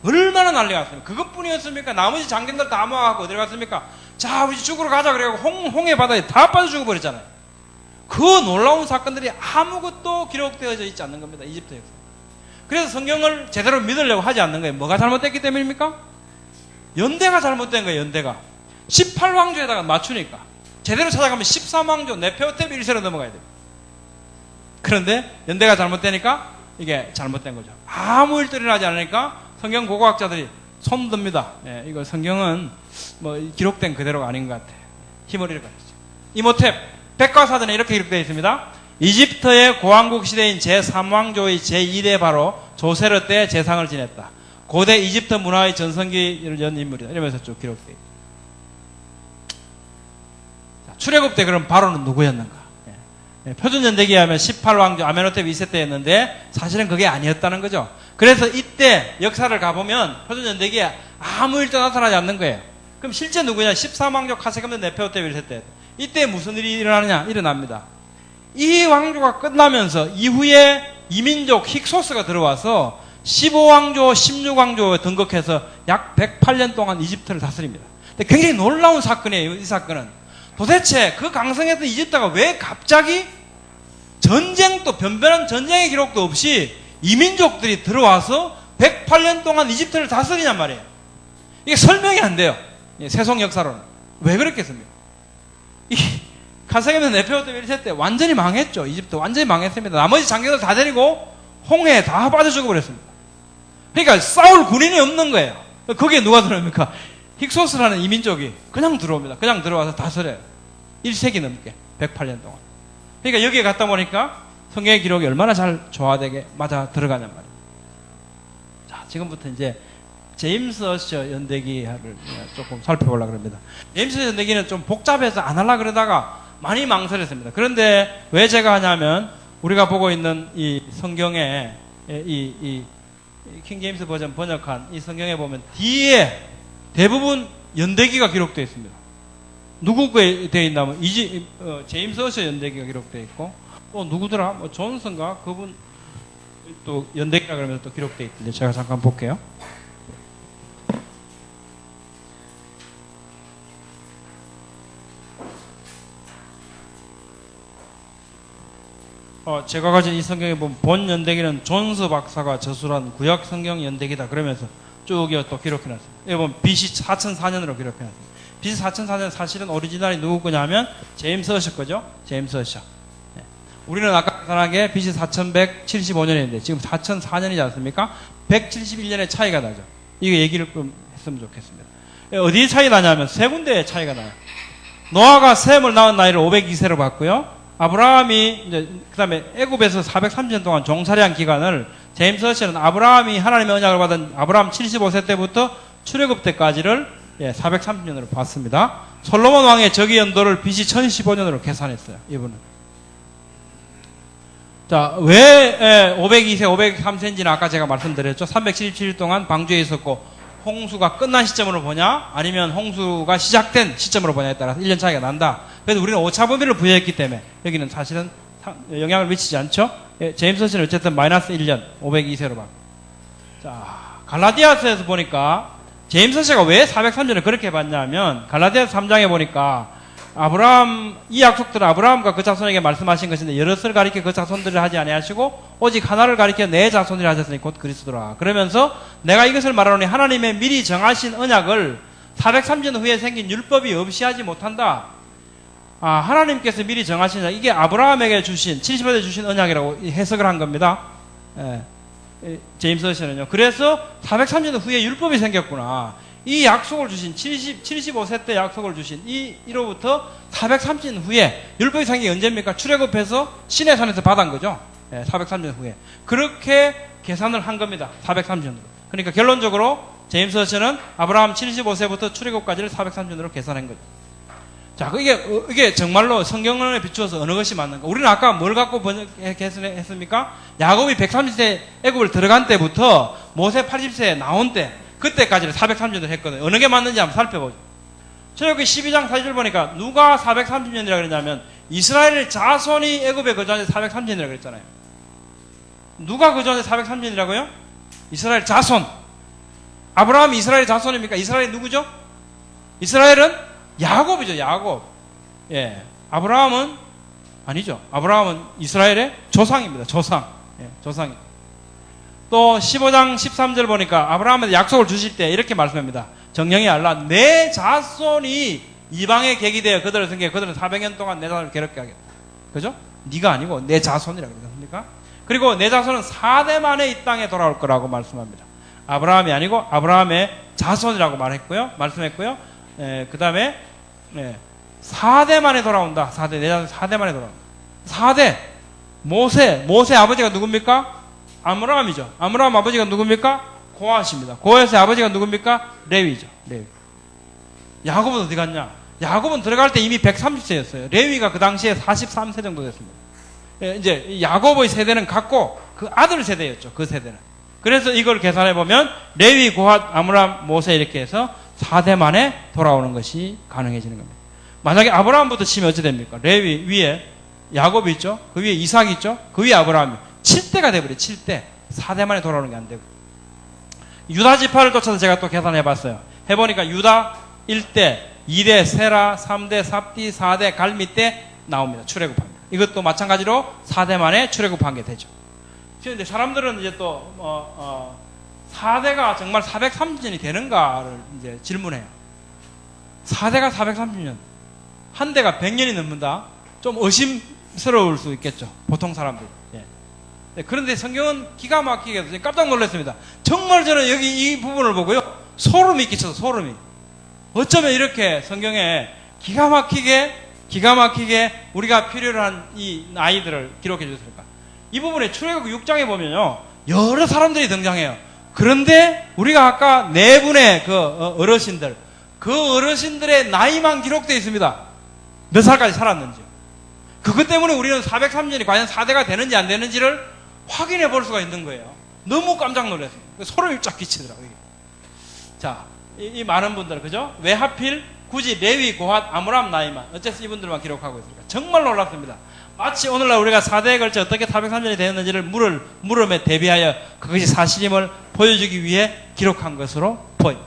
얼마나 난리가 났습니까? 그것뿐이었습니까? 나머지 장견들 다 모아갖고 어디 갔습니까? 자, 우리 죽으러 가자 그래갖고 홍해 바다에 다 빠져 죽어버렸잖아요. 그 놀라운 사건들이 아무것도 기록되어져 있지 않는 겁니다. 이집트 역사. 그래서 성경을 제대로 믿으려고 하지 않는 거예요. 뭐가 잘못됐기 때문입니까? 연대가 잘못된 거예요. 연대가 18왕조에다가 맞추니까 제대로 찾아가면 13왕조 네페오텝 1세로 넘어가야 돼요. 그런데 연대가 잘못되니까 이게 잘못된 거죠. 아무 일도 일어나지 않으니까 성경 고고학자들이 손듭니다. 예, 이거 성경은 뭐 기록된 그대로가 아닌 것 같아. 힘을 잃어가지죠. 이모텝 백과사전에 이렇게 기록되어 있습니다. 이집트의 고왕국 시대인 제3왕조의 제2대 바로 조세르 때 제상을 지냈다. 고대 이집트 문화의 전성기를 연 인물이다. 이러면서 쭉 기록되어 있다. 출애굽 때 그럼 바로는 누구였는가? 표준연대기에 하면 18왕조 아메노텝 2세 때였는데 사실은 그게 아니었다는 거죠. 그래서 이때 역사를 가보면 표준연대기에 아무 일도 나타나지 않는 거예요. 그럼 실제 누구냐? 13왕조 카세금드 네페오텝 1세 때. 이때 무슨 일이 일어나느냐? 일어납니다. 이 왕조가 끝나면서 이후에 이민족 힉소스가 들어와서 15왕조, 16왕조에 등극해서 약 108년 동안 이집트를 다스립니다. 근데 굉장히 놀라운 사건이에요. 이 사건은. 도대체 그 강성했던 이집트가 왜 갑자기 전쟁도 변변한 전쟁의 기록도 없이 이민족들이 들어와서 108년 동안 이집트를 다스리냔 말이에요. 이게 설명이 안 돼요. 세속 역사로는. 왜 그랬겠습니까? 이 카세금드 네페오텝 1세 때 완전히 망했죠. 이집트 완전히 망했습니다. 나머지 장교들 다 데리고 홍해에 다 빠져 죽어버렸습니다. 그러니까 싸울 군인이 없는 거예요. 거기에 누가 들어옵니까? 힉소스라는 이민족이 그냥 들어옵니다. 그냥 들어와서 다스려요. 1세기 넘게 108년 동안. 그러니까 여기에 갔다 보니까 성경의 기록이 얼마나 잘 조화되게 맞아 들어가냔 말이에요. 자, 지금부터 이제 제임스 어셔 연대기를 조금 살펴보려고 합니다. 제임스 어셔 연대기는 좀 복잡해서 안 하려고 그러다가 많이 망설였습니다. 그런데 왜 제가 하냐면 우리가 보고 있는 이 성경에 이 킹제임스 버전 번역한 이 성경에 보면 뒤에 대부분 연대기가 기록되어 있습니다. 누구에 되어 있냐면 제임스 어셔 연대기가 기록되어 있고 또 누구더라? 뭐 존슨가 그분 또 연대기라 그러면서 또 기록되어 있던데 제가 잠깐 볼게요. 제가 가진 이 성경에 보면 본 연대기는 존스 박사가 저술한 구약 성경 연대기다 그러면서 쭉 또 기록해놨습니다. 여기 보면 BC 4004년으로 기록해놨습니다. BC 4004년 사실은 오리지널이 누구 거냐면 제임스 어셔 거죠. 제임스 어셔. 네. 우리는 아까 간단하게 BC 4175년인데 지금 4004년이지 않습니까? 171년의 차이가 나죠. 이거 얘기를 좀 했으면 좋겠습니다. 어디에 차이 나냐면 세 군데의 차이가 나요. 노아가 셈을 낳은 나이를 502세로 봤고요. 아브라함이 이제 그다음에 애굽에서 430년 동안 종살이한 기간을 제임스 어셔는 아브라함이 하나님의 언약을 받은 아브라함 75세 때부터 출애굽 때까지를 430년으로 봤습니다. 솔로몬 왕의 저기 연도를 BC 1015년으로 계산했어요. 이분은. 자, 왜 502세, 503세인지는 아까 제가 말씀드렸죠. 377일 동안 방주에 있었고 홍수가 끝난 시점으로 보냐 아니면 홍수가 시작된 시점으로 보냐에 따라서 1년 차이가 난다. 그래서 우리는 오차 범위를 부여했기 때문에 여기는 사실은 영향을 미치지 않죠. 제임스 어셔는 어쨌든 마이너스 1년 502세로 봐. 자, 갈라디아서에서 보니까 제임스 어셔가 왜 403년을 그렇게 봤냐면 갈라디아서 3장에 보니까 아브라함 이 약속들은 아브라함과 그 자손에게 말씀하신 것인데 여럿을 가리켜 그 자손들을 하지 아니하시고 오직 하나를 가리켜 내 자손이라 하셨으니 곧 그리스도라. 그러면서 내가 이것을 말하노니 하나님의 미리 정하신 언약을 403년 후에 생긴 율법이 없이 하지 못한다. 하나님께서 미리 정하신 언약, 이게 아브라함에게 주신 70년에 주신 언약이라고 해석을 한 겁니다. 제임스 어셔는요. 그래서 403년 후에 율법이 생겼구나. 이 약속을 주신 75세 때 약속을 주신 이로부터 430년 후에 율법의 상이 언제입니까? 출애굽해서 시내산에서 받은 거죠. 430년 후에 그렇게 계산을 한 겁니다. 430년으로. 그러니까 결론적으로 제임스 허스는 아브라함 75세부터 출애굽까지를 430년으로 계산한 거죠. 자, 이게 정말로 성경론에 비추어서 어느 것이 맞는가? 우리는 아까 뭘 갖고 계산했습니까? 야곱이 130세 애굽을 들어간 때부터 모세 80세에 나온 때 그때까지를 430년을 했거든요. 어느 게 맞는지 한번 살펴보죠. 출애굽기 12장 40절 보니까 누가 430년이라 그랬냐면 이스라엘 자손이 애굽에 거주한 지 430년이라 그랬잖아요. 누가 거주한 지 430년이라고요? 이스라엘 자손. 아브라함이 이스라엘 자손입니까? 이스라엘이 누구죠? 이스라엘은 야곱이죠. 야곱. 예. 아브라함은 아니죠. 아브라함은 이스라엘의 조상입니다. 조상. 예, 조상이. 또 15장 13절 보니까 아브라함한테 약속을 주실 때 이렇게 말씀합니다. 정령이 알라 내 자손이 이방의 객이 되어 그들을 섬기게 그들은 400년 동안 내 자손을 괴롭게 하겠다. 그죠? 네가 아니고 내 자손이라고 그러지. 그리고 내 자손은 4대 만에 이 땅에 돌아올 거라고 말씀합니다. 아브라함이 아니고 아브라함의 자손이라고 말씀했고요. 그 다음에 4대 만에 돌아온다. 4대, 내 자손 4대 만에 돌아온다. 4대 모세 아버지가 누굽니까? 아므람이죠. 아므람 아버지가 누굽니까? 고앗입니다. 고앗의 아버지가 누굽니까? 레위죠. 레위. 야곱은 어디 갔냐? 야곱은 들어갈 때 이미 130세였어요. 레위가 그 당시에 43세 정도 됐습니다. 이제 야곱의 세대는 같고 그 아들 세대였죠. 그 세대는. 그래서 이걸 계산해 보면 레위, 고앗, 아므람, 모세 이렇게 해서 4대 만에 돌아오는 것이 가능해지는 겁니다. 만약에 아브라함부터 치면 어찌 됩니까? 레위 위에 야곱이 있죠. 그 위에 이삭이 있죠. 그 위에 아브라함이 7대가 돼버려요. 7대. 4대 만에 돌아오는 게 안 되고. 유다 지파를 쫓아서 제가 또 계산해 봤어요. 해보니까 유다 1대, 2대, 세라, 3대, 삽디, 4대, 갈미 때 나옵니다. 출애굽합니다. 이것도 마찬가지로 4대 만에 출애굽한 게 되죠. 그런데 사람들은 이제 또 4대가 정말 430년이 되는가를 이제 질문해요. 4대가 430년, 한 대가 100년이 넘는다. 좀 의심스러울 수 있겠죠. 보통 사람들. 예. 그런데 성경은 기가 막히게 깜짝 놀랐습니다. 정말 저는 여기 이 부분을 보고요 소름이 끼쳐서 소름이. 어쩌면 이렇게 성경에 기가 막히게 우리가 필요로 한 이 나이들을 기록해 주셨을까? 이 부분에 출애굽 6장에 보면요 여러 사람들이 등장해요. 그런데 우리가 아까 네 분의 그 어르신들, 그 어르신들의 나이만 기록되어 있습니다. 몇 살까지 살았는지. 그것 때문에 우리는 430년이 과연 4대가 되는지 안 되는지를 확인해 볼 수가 있는 거예요. 너무 깜짝 놀랐어요. 소름이 쫙 끼치더라고요. 자, 이 많은 분들, 그죠? 왜 하필 굳이 레위, 고핫, 아므람 나이만, 어째서 이분들만 기록하고 있을까? 정말 놀랍습니다. 마치 오늘날 우리가 4대에 걸쳐 어떻게 430년이 되었는지를 물음에 대비하여 그것이 사실임을 보여주기 위해 기록한 것으로 보입니다.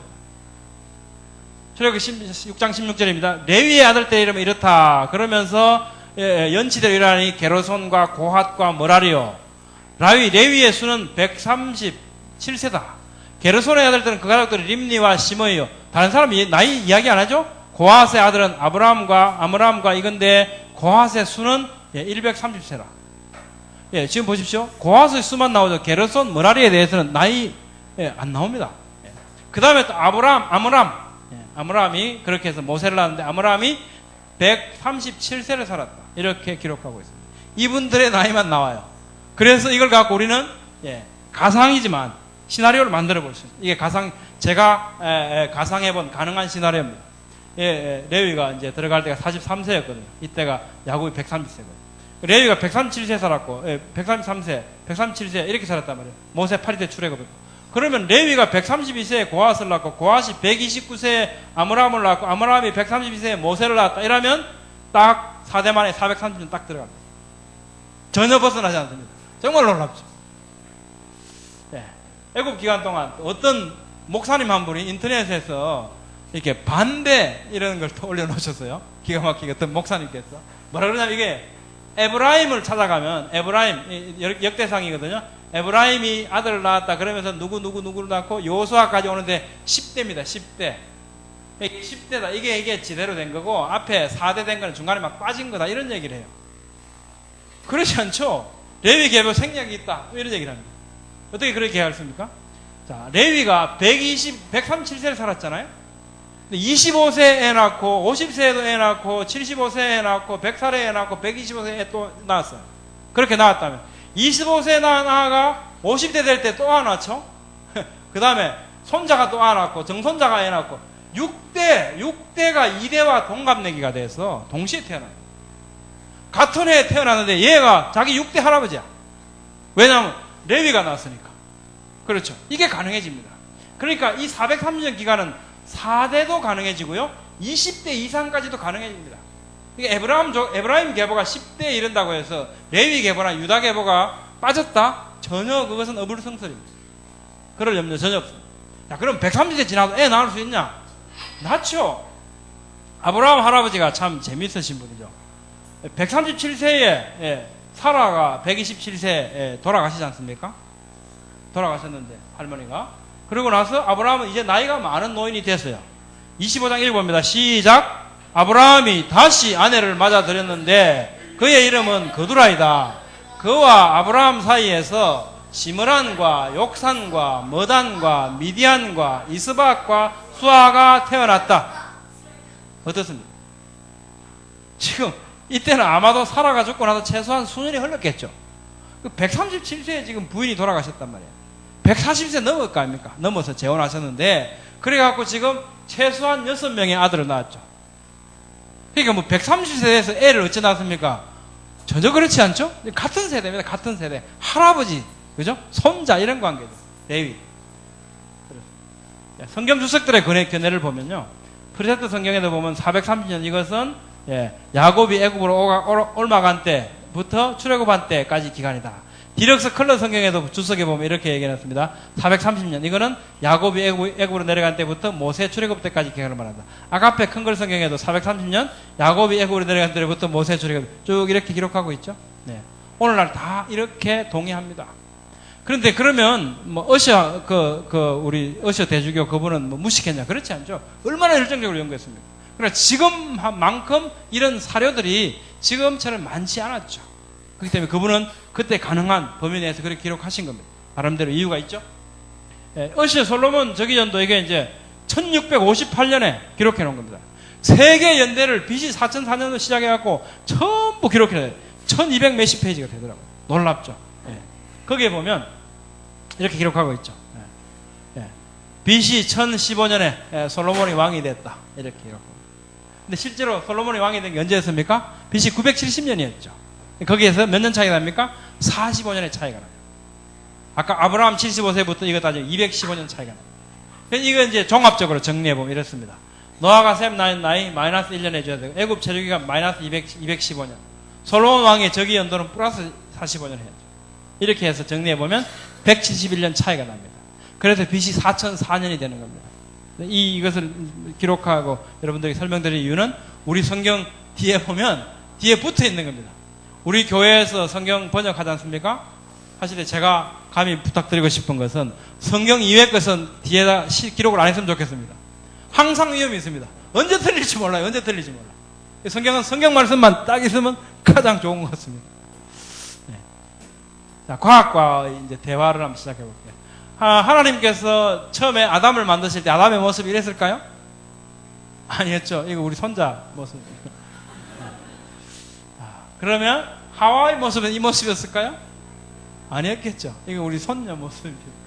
출애굽 6장 16절입니다. 레위의 아들 때 이름은 이렇다. 그러면서 연치대로 일어나니 게르손과 고핫과 머라리요. 레위의 수는 137세다. 게르손의 아들들은 그 가족들이 림니와 시므이요. 다른 사람이 나이 이야기 안 하죠? 고핫의 아들은 아므람과 이건데 고핫의 수는 130세라. 예, 지금 보십시오. 고핫의 수만 나오죠. 게르손, 머라리에 대해서는 나이 안 나옵니다. 그 다음에 또 아므람이 그렇게 해서 모세를 낳았는데 아므람이 137세를 살았다. 이렇게 기록하고 있습니다. 이분들의 나이만 나와요. 그래서 이걸 갖고 우리는 가상이지만 시나리오를 만들어 볼 수 있어요. 이게 제가 가상해본 가능한 시나리오입니다. 레위가 이제 들어갈 때가 43세였거든요. 이때가 야곱이 130세거든요. 레위가 137세 살았고, 137세 이렇게 살았단 말이에요. 모세 8대 출애굽했고. 그러면 레위가 132세에 고핫을 낳고, 고핫이 129세에 아므람을 낳고, 아므람이 132세에 모세를 낳았다. 이러면 딱 4대 만에 430년 딱 들어갑니다. 전혀 벗어나지 않습니다. 정말 놀랍죠. 애굽 기간 동안 어떤 목사님 한 분이 인터넷에서 이렇게 반대 이런 걸 올려놓으셨어요. 기가 막히게 어떤 목사님께서 뭐라 그러냐면 이게 에브라임을 찾아가면 에브라임 역대상이거든요. 에브라임이 아들을 낳았다 그러면서 누구를 낳고 요수아까지 오는데 10대입니다. 10대. 10대다. 이게 지대로 된 거고 앞에 4대 된 거는 중간에 막 빠진 거다 이런 얘기를 해요. 그렇지 않죠. 레위 계보 생략이 있다 이런 얘기를 합니다. 어떻게 그렇게 하겠습니까? 자, 레위가 137세를 살았잖아요. 25세 애 낳고, 50세에도 애 낳고, 75세 애 낳고, 100살에 애 낳고, 125세 애 또 낳았어요. 그렇게 낳았다면 25세 낳아가 50대 될 때 또 하나 낳죠. 그 다음에 손자가 또 하나 낳고, 정손자가 애 낳고, 6대가 2대와 동갑내기가 돼서 동시에 태어나요. 같은 해에 태어났는데 얘가 자기 6대 할아버지야. 왜냐하면 레위가 낳았으니까. 그렇죠. 이게 가능해집니다. 그러니까 이 430년 기간은 4대도 가능해지고요. 20대 이상까지도 가능해집니다. 이게 에브라임 계보가 10대에 이른다고 해서 레위 계보나 유다 계보가 빠졌다? 전혀 그것은 어불성설입니다. 그럴 염려 전혀 없습니다. 자, 그럼 130세 지나도 애 낳을 수 있냐? 낳죠. 아브라함 할아버지가 참 재미있으신 분이죠. 137세에 사라가 127세에 돌아가시지 않습니까? 돌아가셨는데 할머니가. 그러고 나서 아브라함은 이제 나이가 많은 노인이 됐어요. 25장 읽어봅니다. 시작. 아브라함이 다시 아내를 맞아들였는데 그의 이름은 거두라이다. 그와 아브라함 사이에서 시므란과 욕산과 머단과 미디안과 이스박과 수아가 태어났다. 어떻습니까? 지금 이때는 아마도 사라가 죽고 나서 최소한 수년이 흘렀겠죠. 137세에 지금 부인이 돌아가셨단 말이에요. 140세 넘을 거 아닙니까? 넘어서 재혼하셨는데 그래갖고 지금 최소한 6명의 아들을 낳았죠. 그러니까 뭐 130세에서 애를 어찌 낳습니까? 전혀 그렇지 않죠? 같은 세대입니다. 같은 세대. 할아버지, 그죠? 손자 이런 관계죠. 레위. 성경 주석들의 견해를 보면요. 프리세트 성경에도 보면 430년 이것은 야곱이 애굽으로 올라간 때부터 출애굽한 때까지 기간이다. 디럭스 컬러 성경에도 주석에 보면 이렇게 얘기해놨습니다. 430년 이거는 야곱이 애굽으로 내려간 때부터 모세 출애굽 때까지 기간을 말한다. 아가페 큰글 성경에도 430년 야곱이 애굽으로 내려간 때부터 모세 출애굽 쭉 이렇게 기록하고 있죠. 네. 오늘날 다 이렇게 동의합니다. 그런데 그러면 뭐 우리 어셔 대주교 그분은 뭐 무식했냐? 그렇지 않죠. 얼마나 열정적으로 연구했습니까? 그러나 지금만큼 이런 사료들이 지금처럼 많지 않았죠. 그렇기 때문에 그분은 그때 가능한 범위 내에서 그렇게 기록하신 겁니다. 나름대로 이유가 있죠. 어시어 솔로몬 저기전도 이게 이제 1658년에 기록해 놓은 겁니다. 세계 연대를 BC 4004년도 시작해갖고 전부 기록해 놔요. 1200 몇십 페이지가 되더라고요. 놀랍죠. 거기에 보면 이렇게 기록하고 있죠. BC 1015년에 솔로몬이 왕이 됐다. 이렇게 기록합니다. 근데 실제로 솔로몬이 왕이 된 게 언제였습니까? BC 970년이었죠. 거기에서 몇 년 차이가 납니까? 45년의 차이가 나요. 아까 아브라함 75세부터 이거 따지면 215년 차이가 나요. 이거 이제 종합적으로 정리해보면 이렇습니다. 노아가 셈 나이 마이너스 1년 해줘야 되고, 애굽 체류기간 마이너스 215년. 솔로몬 왕의 저기 연도는 플러스 45년 해야죠. 이렇게 해서 정리해보면 171년 차이가 납니다. 그래서 BC 4004년이 되는 겁니다. 이것을 기록하고 여러분들에게 설명드릴 이유는 우리 성경 뒤에 보면 뒤에 붙어 있는 겁니다. 우리 교회에서 성경 번역하지 않습니까? 사실 제가 감히 부탁드리고 싶은 것은 성경 이외의 것은 뒤에다 기록을 안 했으면 좋겠습니다. 항상 위험이 있습니다. 언제 틀릴지 몰라요. 언제 틀릴지 몰라. 성경은 성경 말씀만 딱 있으면 가장 좋은 것 같습니다. 네. 자, 과학과 이제 대화를 한번 시작해 볼게요. 하나님께서 처음에 아담을 만드실 때 아담의 모습이 이랬을까요? 아니었죠. 이거 우리 손자 모습. 그러면 하와의 모습은 이 모습이었을까요? 아니었겠죠. 이거 우리 손녀 모습이죠.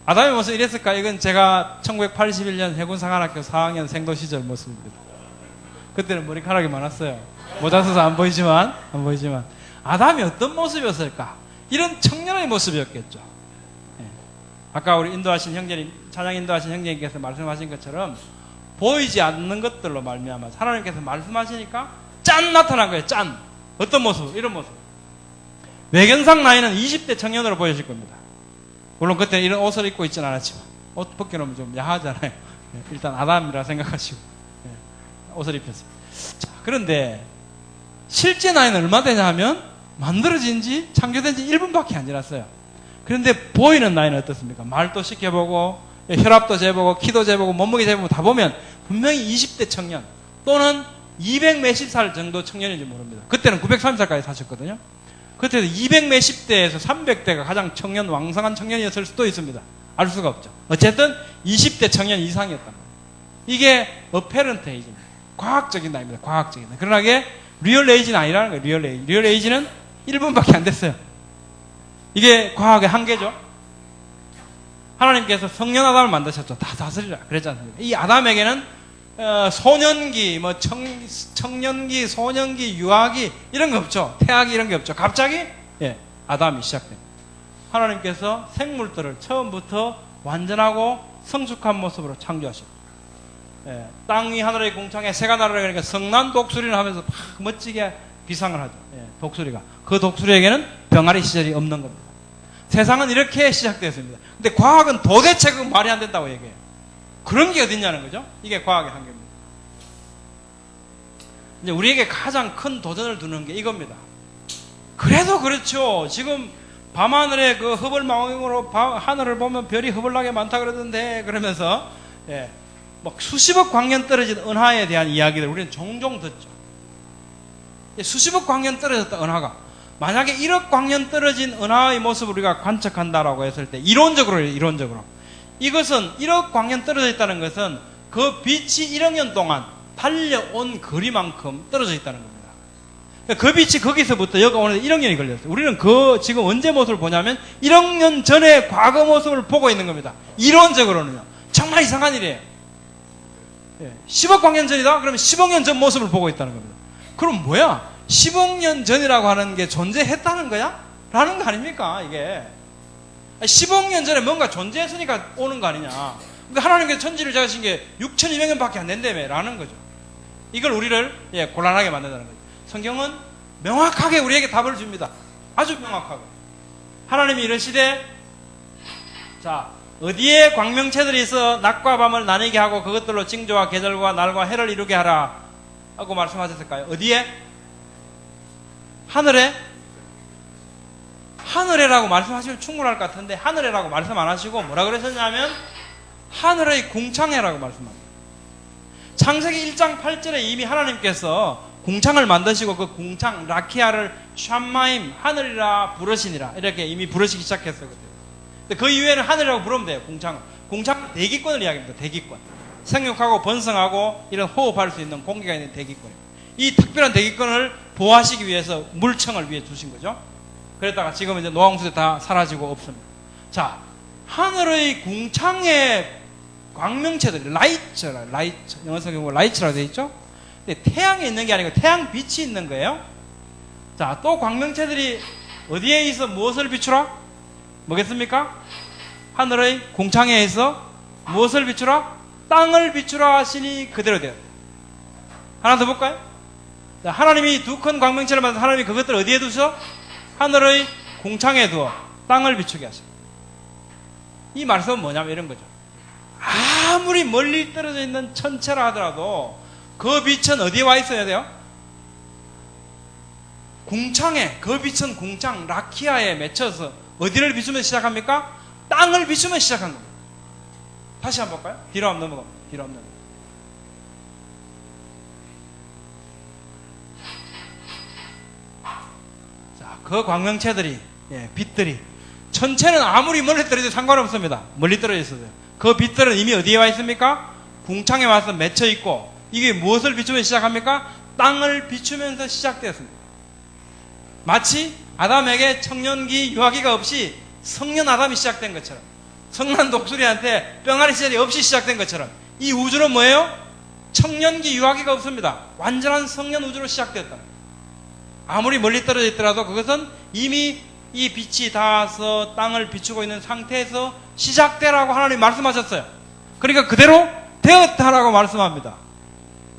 아담의 모습이 이랬을까요? 이건 제가 1981년 해군사관학교 4학년 생도 시절 모습입니다. 그때는 머리카락이 많았어요. 모자 써서 안 보이지만 아담이 어떤 모습이었을까? 이런 청년의 모습이었겠죠. 네. 아까 우리 인도하신 형제님, 찬양 인도하신 형제님께서 말씀하신 것처럼 보이지 않는 것들로 말미암아 하나님께서 말씀하시니까 짠 나타난 거예요. 짠. 어떤 모습? 이런 모습. 외견상 나이는 20대 청년으로 보여질 겁니다. 물론 그때 이런 옷을 입고 있지는 않았지만 옷 벗겨놓으면 좀 야하잖아요. 일단 아담이라 생각하시고 옷을 입혔습니다. 자, 그런데 실제 나이는 얼마 되냐 하면 만들어진 지 창조된 지 1분밖에 안 지났어요. 그런데 보이는 나이는 어떻습니까? 말도 시켜보고 혈압도 재보고 키도 재보고 몸무게 재보고 다 보면 분명히 20대 청년 또는 200 몇십 살 정도 청년인지 모릅니다. 그때는 930살까지 사셨거든요. 그때도 200 몇십 대에서 300대가 가장 청년, 왕성한 청년이었을 수도 있습니다. 알 수가 없죠. 어쨌든 20대 청년 이상이었단 말이에요. 이게 어페런트 에이지입니다. 과학적인 나이입니다. 과학적인 나이. 그러나 이게 리얼 에이지는 아니라는 거예요. 리얼 에이지. 리얼 에이지는 1분밖에 안 됐어요. 이게 과학의 한계죠. 하나님께서 성년 아담을 만드셨죠. 다 다스리라 그랬지 않습니까? 이 아담에게는 소년기, 뭐 청년기, 소년기, 유아기 이런 거 없죠. 태아기 이런 게 없죠. 갑자기 아담이 시작됩니다. 하나님께서 생물들을 처음부터 완전하고 성숙한 모습으로 창조하셨고, 땅 위 하늘의 공창에 새가 날아라 그러니까 성난 독수리를 하면서 막 멋지게 비상을 하죠. 독수리가. 그 독수리에게는 병아리 시절이 없는 겁니다. 세상은 이렇게 시작되었습니다. 근데 과학은 도대체 그 말이 안 된다고 얘기해요. 그런 게 어딨냐는 거죠. 이게 과학의 한계입니다. 이제 우리에게 가장 큰 도전을 두는 게 이겁니다. 그래도 그렇죠. 지금 밤하늘에 그 허벌망으로 하늘을 보면 별이 허벌나게 많다 그러던데, 그러면서 막 수십억 광년 떨어진 은하에 대한 이야기를 우리는 종종 듣죠. 수십억 광년 떨어졌다 은하가. 만약에 1억 광년 떨어진 은하의 모습을 우리가 관측한다라고 했을 때, 이론적으로 이것은 1억 광년 떨어져 있다는 것은 그 빛이 1억 년 동안 달려온 거리만큼 떨어져 있다는 겁니다. 그 빛이 거기서부터 여기 오는데 1억 년이 걸렸어요. 우리는 그 지금 언제 모습을 보냐면 1억 년 전의 과거 모습을 보고 있는 겁니다. 이론적으로는요. 정말 이상한 일이에요. 10억 광년 전이다? 그러면 10억 년 전 모습을 보고 있다는 겁니다. 그럼 뭐야? 10억 년 전이라고 하는 게 존재했다는 거야? 라는 거 아닙니까? 이게 10억 년 전에 뭔가 존재했으니까 오는 거 아니냐. 근데 하나님께서 천지를 작으신 게 6,200년밖에 안 된다며 라는 거죠. 이걸 우리를 곤란하게 만든다는 거죠. 성경은 명확하게 우리에게 답을 줍니다. 아주 명확하게. 하나님이 이러시되, 자, 어디에 광명체들이 있어 낮과 밤을 나뉘게 하고 그것들로 징조와 계절과 날과 해를 이루게 하라 하고 말씀하셨을까요? 어디에? 하늘에? 하늘에라고 말씀하시면 충분할 것 같은데 하늘에라고 말씀 안 하시고 뭐라 그러셨냐면 하늘의 궁창에라고 말씀합니다. 창세기 1장 8절에 이미 하나님께서 궁창을 만드시고 그 궁창 라키아를 샴마임 하늘이라 부르시니라 이렇게 이미 부르시기 시작했어요. 근데 그 이후에는 하늘이라고 부르면 돼요. 궁창은 대기권을 이야기합니다. 대기권. 생육하고 번성하고 이런 호흡할 수 있는 공기가 있는 대기권. 이 특별한 대기권을 보호하시기 위해서 물청을 위해 주신 거죠. 그랬다가 지금 이제 노왕수에 다 사라지고 없습니다. 자, 하늘의 궁창의 광명체들, 라이트, 영어 성경 보면 라이트라고 되어 있죠? 근데 태양이 있는 게 아니고 태양 빛이 있는 거예요. 자, 또 광명체들이 어디에 있어 무엇을 비추라? 뭐겠습니까? 하늘의 궁창에 있어 무엇을 비추라? 땅을 비추라 하시니 그대로 되었다. 하나 더 볼까요? 자, 하나님이 두 큰 광명체를 만든 하나님이 그것들 어디에 두셔? 하늘의 궁창에 두어 땅을 비추게 하셔. 이 말씀은 뭐냐면 이런 거죠. 아무리 멀리 떨어져 있는 천체라 하더라도 그 빛은 어디에 와 있어야 돼요? 궁창에, 그 빛은 궁창 라키아에 맺혀서 어디를 비추면 시작합니까? 땅을 비추면 시작한 겁니다. 다시 한번 볼까요? 뒤로 한번 넘어갑니다. 뒤로 한번 넘어갑니다. 자, 그 광명체들이, 빛들이 천체는 아무리 멀리 떨어져도 상관없습니다. 멀리 떨어져 있어요. 그 빛들은 이미 어디에 와 있습니까? 궁창에 와서 맺혀 있고, 이게 무엇을 비추면 시작합니까? 땅을 비추면서 시작되었습니다. 마치 아담에게 청년기, 유아기가 없이 성년 아담이 시작된 것처럼, 성난 독수리한테 병아리 시절이 없이 시작된 것처럼, 이 우주는 뭐예요? 청년기, 유아기가 없습니다. 완전한 성년 우주로 시작되었다. 아무리 멀리 떨어져 있더라도 그것은 이미 이 빛이 닿아서 땅을 비추고 있는 상태에서 시작되라고 하나님이 말씀하셨어요. 그러니까 그대로 되었다라고 말씀합니다.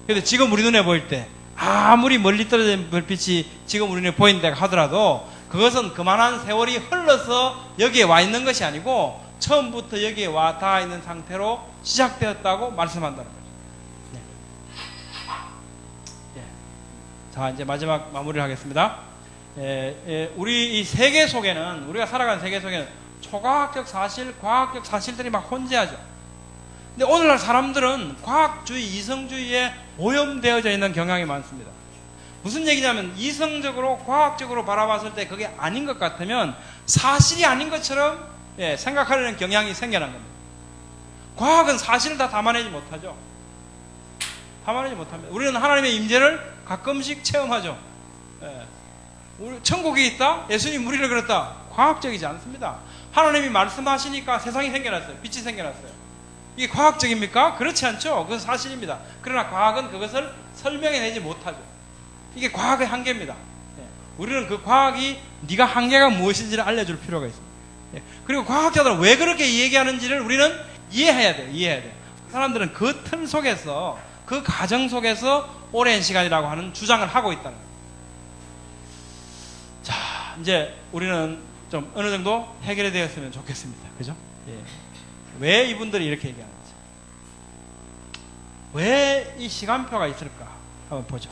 그런데 지금 우리 눈에 보일 때 아무리 멀리 떨어진 별빛이 지금 우리 눈에 보인다 하더라도 그것은 그만한 세월이 흘러서 여기에 와 있는 것이 아니고 처음부터 여기에 와 닿아 있는 상태로 시작되었다고 말씀한다는 거죠. 자, 이제 마지막 마무리를 하겠습니다. 우리 이 세계 속에는, 우리가 살아가는 세계 속에는 초과학적 사실, 과학적 사실들이 막 혼재하죠. 근데 오늘날 사람들은 과학주의, 이성주의에 오염되어져 있는 경향이 많습니다. 무슨 얘기냐면 이성적으로 과학적으로 바라봤을 때 그게 아닌 것 같으면 사실이 아닌 것처럼 생각하려는 경향이 생겨난 겁니다. 과학은 사실을 다 담아내지 못하죠. 담아내지 못합니다. 우리는 하나님의 임재를 가끔씩 체험하죠. 우리 천국이 있다? 예수님 우리를 그랬다? 과학적이지 않습니다. 하나님이 말씀하시니까 세상이 생겨났어요. 빛이 생겨났어요. 이게 과학적입니까? 그렇지 않죠. 그건 사실입니다. 그러나 과학은 그것을 설명해내지 못하죠. 이게 과학의 한계입니다. 우리는 그 과학이 네가 한계가 무엇인지를 알려줄 필요가 있습니다. 그리고 과학자들은 왜 그렇게 얘기하는지를 우리는 이해해야 돼요. 이해해야 돼요. 사람들은 그 틀 속에서, 그 과정 속에서 오랜 시간이라고 하는 주장을 하고 있다는 거예요. 자, 이제 우리는 좀 어느 정도 해결이 되었으면 좋겠습니다. 그죠? 왜 이분들이 이렇게 얘기하는지. 왜 이 시간표가 있을까? 한번 보죠.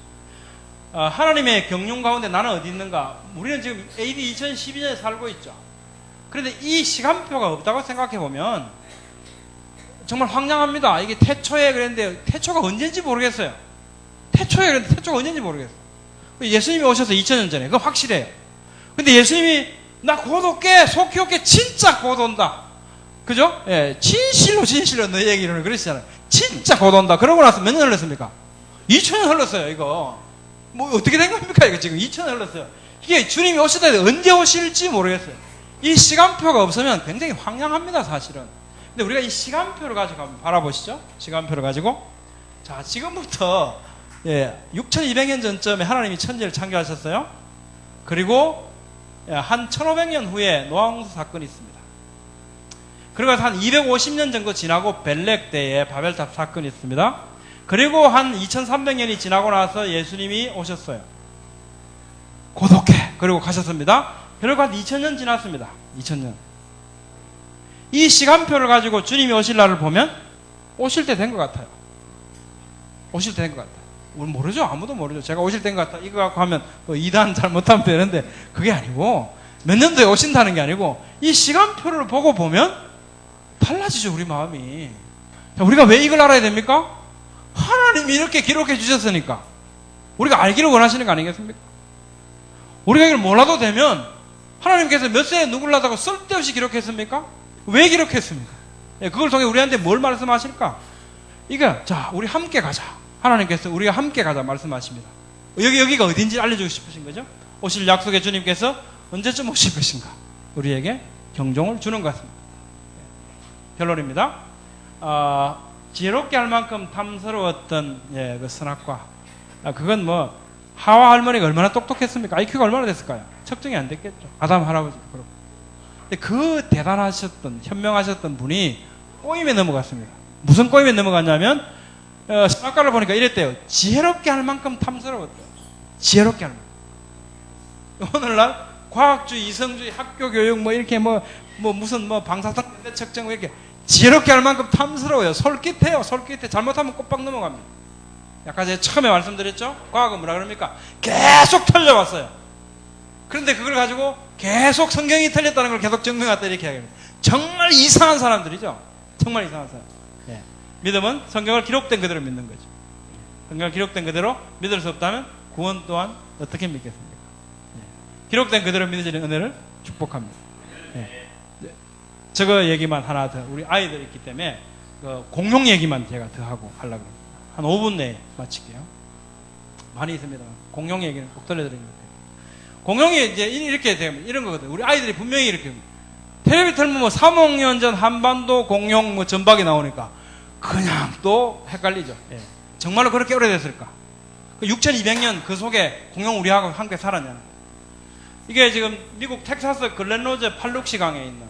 하나님의 경륜 가운데 나는 어디 있는가? 우리는 지금 AD 2012년에 살고 있죠. 그런데 이 시간표가 없다고 생각해 보면 정말 황량합니다. 이게 태초에 그랬는데 태초가 언제인지 모르겠어요. 태초에 그랬는데 태초가 언제인지 모르겠어요. 예수님이 오셔서 2000년 전에 그건 확실해요. 근데 예수님이 나 곧 올게, 속히 올게, 진짜 곧 온다. 그죠? 진실로 너희에게 이르노니 그러시잖아요. 진짜 곧 온다. 그러고 나서 몇 년 흘렀습니까? 2000년 흘렀어요. 이거 뭐 어떻게 된 겁니까? 이거 지금 2000년 흘렀어요. 이게 주님이 오시다 언제 오실지 모르겠어요. 이 시간표가 없으면 굉장히 황량합니다, 사실은. 근데 우리가 이 시간표를 가지고 한번 바라보시죠. 시간표를 가지고. 자, 지금부터 6200년 전쯤에 하나님이 천지를 창조하셨어요. 그리고 한 1500년 후에 노아홍수 사건이 있습니다. 그리고 한 250년 정도 지나고 벨렉 때에 바벨탑 사건이 있습니다. 그리고 한 2300년이 지나고 나서 예수님이 오셨어요. 고독해. 그리고 가셨습니다. 그리고 한 2000년 지났습니다. 2000년. 이 시간표를 가지고 주님이 오실 날을 보면 오실 때 된 것 같아요. 오실 때 된 것 같아요. 우리 모르죠. 아무도 모르죠. 제가 오실 때인 것 같다. 이거 갖고 하면 2단 잘못하면 되는데 그게 아니고 몇 년도에 오신다는 게 아니고 이 시간표를 보고 보면 달라지죠. 우리 마음이. 자, 우리가 왜 이걸 알아야 됩니까? 하나님이 이렇게 기록해 주셨으니까 우리가 알기를 원하시는 거 아니겠습니까? 우리가 이걸 몰라도 되면 하나님께서 몇 세에 누구를 낳다고 쓸데없이 기록했습니까? 왜 기록했습니까? 그걸 통해 우리한테 뭘 말씀하실까? 이거 자 우리 함께 가자. 하나님께서 우리가 함께 가자 말씀하십니다. 여기가 어딘지 알려주고 싶으신 거죠? 오실 약속의 주님께서 언제쯤 오실 것인가? 우리에게 경종을 주는 것 같습니다. 결론입니다. 지혜롭게 할 만큼 탐스러웠던 그 선악과 그건 뭐 하와 할머니가 얼마나 똑똑했습니까? IQ가 얼마나 됐을까요? 측정이 안 됐겠죠. 아담 할아버지 그렇고. 근데 그 대단하셨던 현명하셨던 분이 꼬임에 넘어갔습니다. 무슨 꼬임에 넘어갔냐면 선악과를 보니까 이랬대요. 지혜롭게 할 만큼 탐스러웠대요. 지혜롭게 할 만큼. 오늘날 과학주의, 이성주의, 학교교육 뭐 이렇게 무슨 방사성 측정 이렇게 지혜롭게 할 만큼 탐스러워요. 솔깃해요. 솔깃해. 잘못하면 꼬박 넘어갑니다. 아까 제가 처음에 말씀드렸죠? 과학은 뭐라 그럽니까? 계속 틀려왔어요. 그런데 그걸 가지고 계속 성경이 틀렸다는 걸 계속 증명했다 이렇게 이야기합니다. 정말 이상한 사람들이죠. 정말 이상한 사람. 믿음은 성경을 기록된 그대로 믿는 거죠. 성경을 기록된 그대로 믿을 수 없다면 구원 또한 어떻게 믿겠습니까? 기록된 그대로 믿어지는 은혜를 축복합니다. 저거 얘기만 하나 더. 우리 아이들 있기 때문에 공룡 얘기만 제가 더 하고 하려고 합니다. 한 5분 내에 마칠게요. 많이 있습니다. 공룡 얘기는 꼭 들려드리는 것 같아요. 공룡이 이제 이렇게 되면 이런 거거든요. 우리 아이들이 분명히 이렇게 텔레비 틀면 3억 년 전 한반도 공룡 전박이 나오니까 그냥 또 헷갈리죠. 정말로 그렇게 오래됐을까? 6200년 그 속에 공룡 우리하고 함께 살았냐는. 이게 지금 미국 텍사스 글렌로즈 팔룩시 강에 있는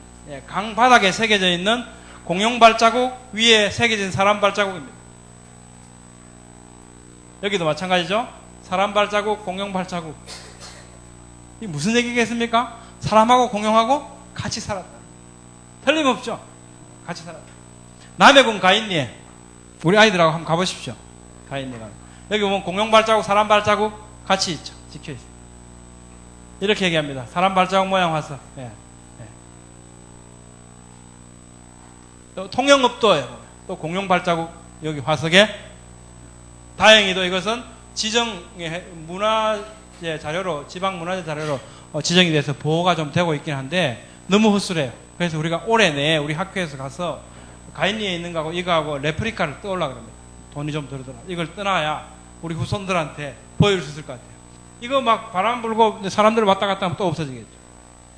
강 바닥에 새겨져 있는 공룡 발자국 위에 새겨진 사람 발자국입니다. 여기도 마찬가지죠. 사람 발자국, 공룡 발자국. 이게 무슨 얘기겠습니까? 사람하고 공룡하고 같이 살았다. 틀림없죠. 같이 살았다. 남해군 가인리에 우리 아이들하고 한번 가보십시오. 가인리에 가면 여기 보면 공룡 발자국, 사람 발자국 같이 있죠. 찍혀 있어요. 이렇게 얘기합니다. 사람 발자국 모양 화석. 또 통영읍도에 또 공룡 발자국 여기 화석에 다행히도 이것은 지정의 문화재 자료로, 지방 문화재 자료로 지정이 돼서 보호가 좀 되고 있긴 한데 너무 헛술해요. 그래서 우리가 올해 내에 우리 학교에서 가서 가인리에 있는 거하고 이거하고 레프리카를 떠올라 그럽니다. 돈이 좀 들더라. 이걸 떠나야 우리 후손들한테 보여줄 수 있을 것 같아요. 이거 막 바람 불고 사람들 왔다 갔다 하면 또 없어지겠죠.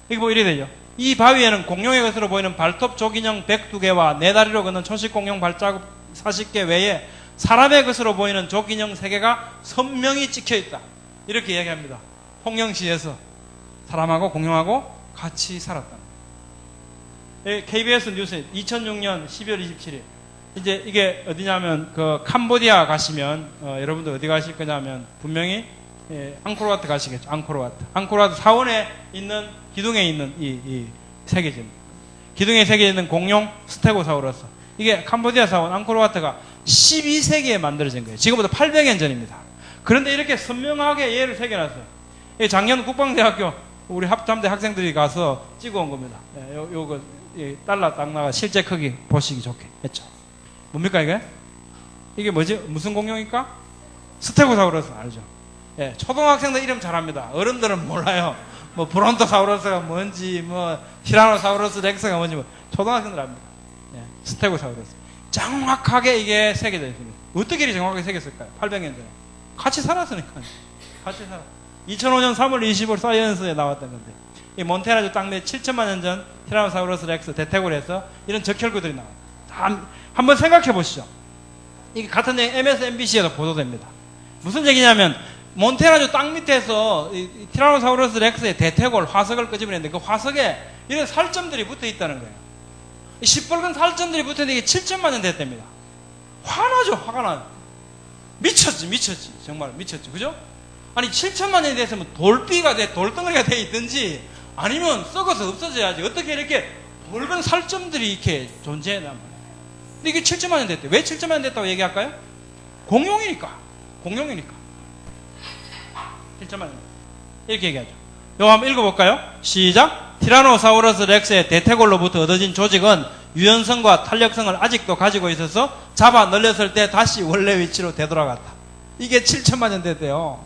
이게 뭐 이래 되죠. 이 바위에는 공룡의 것으로 보이는 발톱 조기형 102개와 네 다리로 걷는 초식 공룡 발자국 40개 외에 사람의 것으로 보이는 조기형 3개가 선명히 찍혀 있다. 이렇게 이야기합니다. 홍영시에서 사람하고 공룡하고 같이 살았다. KBS 뉴스에 2006년 12월 27일. 이제 이게 어디냐면 그 캄보디아 가시면 여러분들 어디 가실 거냐면 분명히 앙코르와트 가시겠죠. 앙코르와트 사원에 있는 기둥에 있는 이 세계지입니다. 기둥에 새겨 있는 공룡 스테고사우루스. 이게 캄보디아 사원 앙코르와트가 12세기에 만들어진 거예요. 지금부터 800년 전입니다. 그런데 이렇게 선명하게 얘를 새겨놨어요. 작년 국방대학교 우리 합참대 학생들이 가서 찍어온 겁니다. 요거 달러 딱 나가 실제 크기 보시기 좋게 했죠. 뭡니까 이게? 이게 뭐지? 무슨 공룡입니까? 스테고사우루스 알죠? 예, 초등학생들 이름 잘합니다. 어른들은 몰라요. 뭐 브론토사우루스가 뭔지, 뭐 티라노사우루스 렉스가 뭔지, 뭐 초등학생들 압니다. 예, 스테고사우루스. 정확하게 이게 새겨져 있습니다. 어떻게 이렇게 정확하게 새겼을까요? 800년 전에. 같이 살았으니까. 같이 살았. 2005년 3월 25일 사이언스에 나왔던 건데, 이 몬테나주 땅내 7천만 년 전 티라노사우루스 렉스 대퇴골에서 이런 적혈구들이 나와요. 한번 생각해 보시죠. 이게 같은 얘기 MSNBC에도 보도됩니다. 무슨 얘기냐면 몬테나주 땅 밑에서 이 티라노사우루스 렉스의 대퇴골 화석을 끄집어냈는데 그 화석에 이런 살점들이 붙어 있다는 거예요. 이 시뻘건 살점들이 붙어 있는데 이게 7천만 년 됐답니다. 화나죠, 화가 나요. 미쳤지. 정말 미쳤지. 그죠? 아니 7천만 년이 됐으면 돌비가 돼, 돌덩어리가 돼 있든지 아니면 썩어서 없어져야지. 어떻게 이렇게 붉은 살점들이 이렇게 존재해난 말이에요. 근데 이게 7천만 년 됐대. 왜 7천만 년 됐다고 얘기할까요? 공룡이니까. 7천만 년. 이렇게 얘기하죠. 이거 한번 읽어볼까요? 시작. 티라노사우루스 렉스의 대퇴골로부터 얻어진 조직은 유연성과 탄력성을 아직도 가지고 있어서 잡아 늘렸을 때 다시 원래 위치로 되돌아갔다. 이게 7천만 년 됐대요.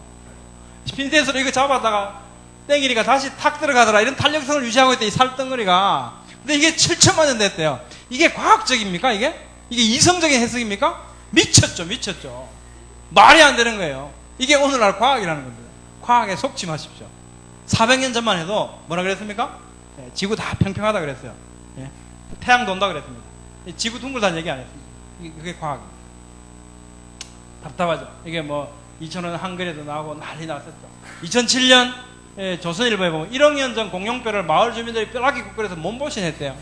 핀셋으로 이거 잡았다가 땡기니까 다시 탁 들어가더라. 이런 탄력성을 유지하고 있대, 이 살덩어리가. 근데 이게 7천만 년 됐대요. 이게 과학적입니까, 이게? 이게 이성적인 해석입니까? 미쳤죠. 말이 안 되는 거예요. 이게 오늘날 과학이라는 겁니다. 과학에 속지 마십시오. 400년 전만 해도 뭐라 그랬습니까? 지구 다 평평하다 그랬어요. 태양 돈다 그랬습니다. 지구 둥글다는 얘기 안 했습니다. 그게 과학입니다. 답답하죠. 이게 뭐 2000년 한글에도 나오고 난리 났었죠. 2007년 조선일보에 보면 1억 년 전 공룡뼈를 마을 주민들이 뼈라기 국끓여서 몸보신했대요.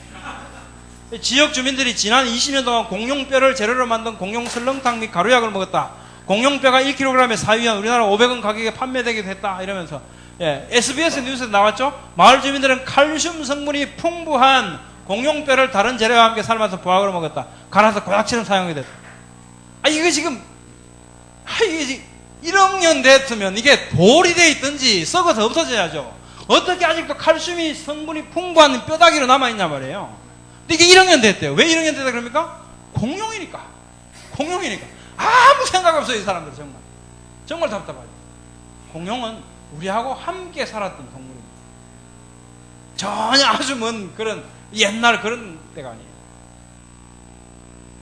지역 주민들이 지난 20년 동안 공룡뼈를 재료로 만든 공룡 설렁탕 및 가루약을 먹었다. 공룡뼈가 1kg에 사유한 우리나라 500원 가격에 판매되기도 했다. 이러면서 SBS 뉴스에 나왔죠. 마을 주민들은 칼슘 성분이 풍부한 공룡뼈를 다른 재료와 함께 삶아서 부학으로 먹었다. 갈아서 고약처럼 사용이 됐다. 이게 지금 이게 1억 년 됐으면 이게 돌이 돼 있든지 썩어서 없어져야죠. 어떻게 아직도 칼슘이 성분이 풍부한 뼈다귀로 남아있냐 말이에요. 근데 이게 1억 년 됐대요. 왜 1억 년 됐다 그럽니까? 공룡이니까. 아무 생각 없어요, 이 사람들. 정말 답답하죠. 공룡은 우리하고 함께 살았던 동물입니다. 전혀 아주 먼 그런 옛날 그런 때가 아니에요.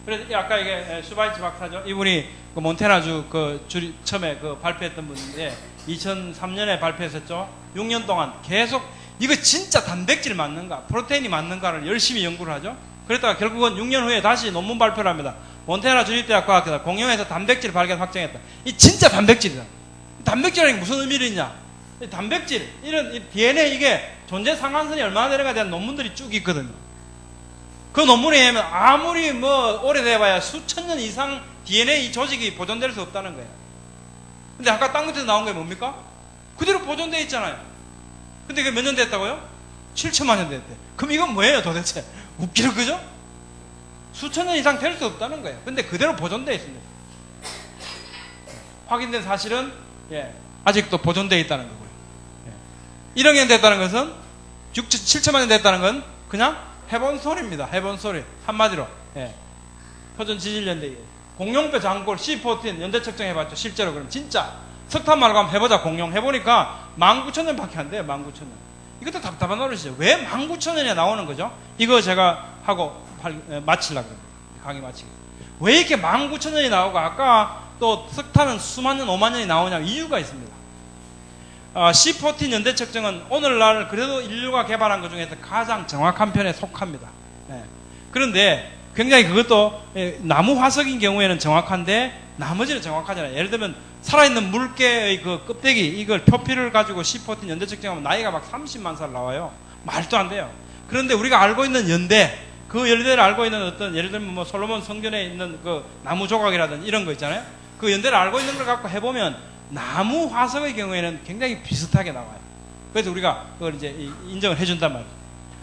그래서 아까 이게 슈바이츠 박사죠. 이분이 그 몬테나주 처음에 발표했던 분인데 2003년에 발표했었죠. 6년 동안 계속 이거 진짜 단백질 맞는가, 프로테인이 맞는가를 열심히 연구를 하죠. 그랬다가 결국은 6년 후에 다시 논문 발표를 합니다. 몬테나 주립대학 과학회사 공룡에서 단백질 발견 확정했다. 이 진짜 단백질이다. 단백질이라는 게 무슨 의미를 있냐? 단백질, 이런 DNA 이게 존재 상한선이 얼마나 내려가야 대한 논문들이 쭉 있거든요. 그 논문에 의하면 아무리 뭐 오래돼봐야 수천 년 이상 DNA 조직이 보존될 수 없다는 거예요. 근데 아까 땅 밑에서 나온 게 뭡니까? 그대로 보존되어 있잖아요. 근데 이게 몇 년 됐다고요? 7천만 년 됐대. 그럼 이건 뭐예요 도대체? 웃기죠, 그죠? 수천 년 이상 될 수 없다는 거예요. 근데 그대로 보존되어 있습니다. 확인된 사실은 아직도 보존되어 있다는 거고요. 1억 년 됐다는 것은 7천만 년 됐다는 건 그냥 해본 소리입니다. 해본 소리. 한마디로 표준 지질연대에 공룡뼈 장골 C14 연대 측정해봤죠. 실제로 그럼 진짜 석탄 말고 한번 해보자. 공룡 해보니까 19,000년밖에 안 돼요. 19,000년. 이것도 답답한 노릇이죠. 왜 19,000년이 나오는 거죠? 이거 제가 하고 마치려고 그래요. 강의 마치기. 왜 이렇게 19,000년이 나오고 아까 또 석탄은 수만 년, 5만 년이 나오냐 이유가 있습니다. C14 연대 측정은 오늘날 그래도 인류가 개발한 것 중에서 가장 정확한 편에 속합니다. 네. 그런데 굉장히 그것도 나무 화석인 경우에는 정확한데 나머지는 정확하잖아요. 예를 들면 살아있는 물개의 그 껍데기 이걸 표피를 가지고 C14 연대 측정하면 나이가 막 30만 살 나와요. 말도 안 돼요. 그런데 우리가 알고 있는 연대, 그 연대를 알고 있는 어떤 예를 들면 뭐 솔로몬 성전에 있는 그 나무 조각이라든지 이런 거 있잖아요. 그 연대를 알고 있는 걸 갖고 해보면 나무 화석의 경우에는 굉장히 비슷하게 나와요. 그래서 우리가 그걸 이제 인정을 해준단 말이에요.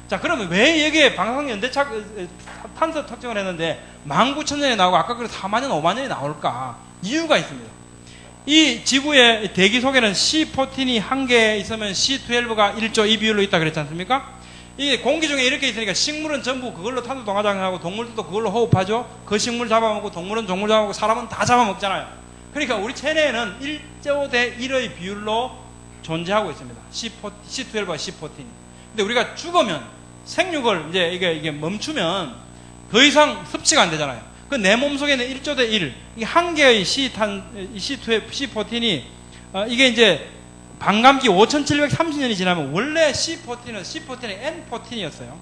자, 그러면 왜 여기에 방사선연대착 탄소 특정을 했는데 19,000년에 나오고 아까 그 4만 년, 5만 년이 나올까? 이유가 있습니다. 이 지구의 대기 속에는 C14이 한 개 있으면 C12가 1조 이 비율로 있다 그랬지 않습니까? 이 공기 중에 이렇게 있으니까 식물은 전부 그걸로 탄소 동화장하고 동물들도 그걸로 호흡하죠. 그 식물 잡아먹고 동물은 동물 잡아먹고 사람은 다 잡아먹잖아요. 그러니까 우리 체내에는 1조 대 1의 비율로 존재하고 있습니다. C12와 C14이. 근데 우리가 죽으면 생육을 이제 이게 멈추면 더 이상 섭취가 안 되잖아요. 그 내 몸속에는 1조 대 1, 이게 한 개의 C14이 이게 이제 반감기 5,730년이 지나면 원래 C14는 N14이었어요.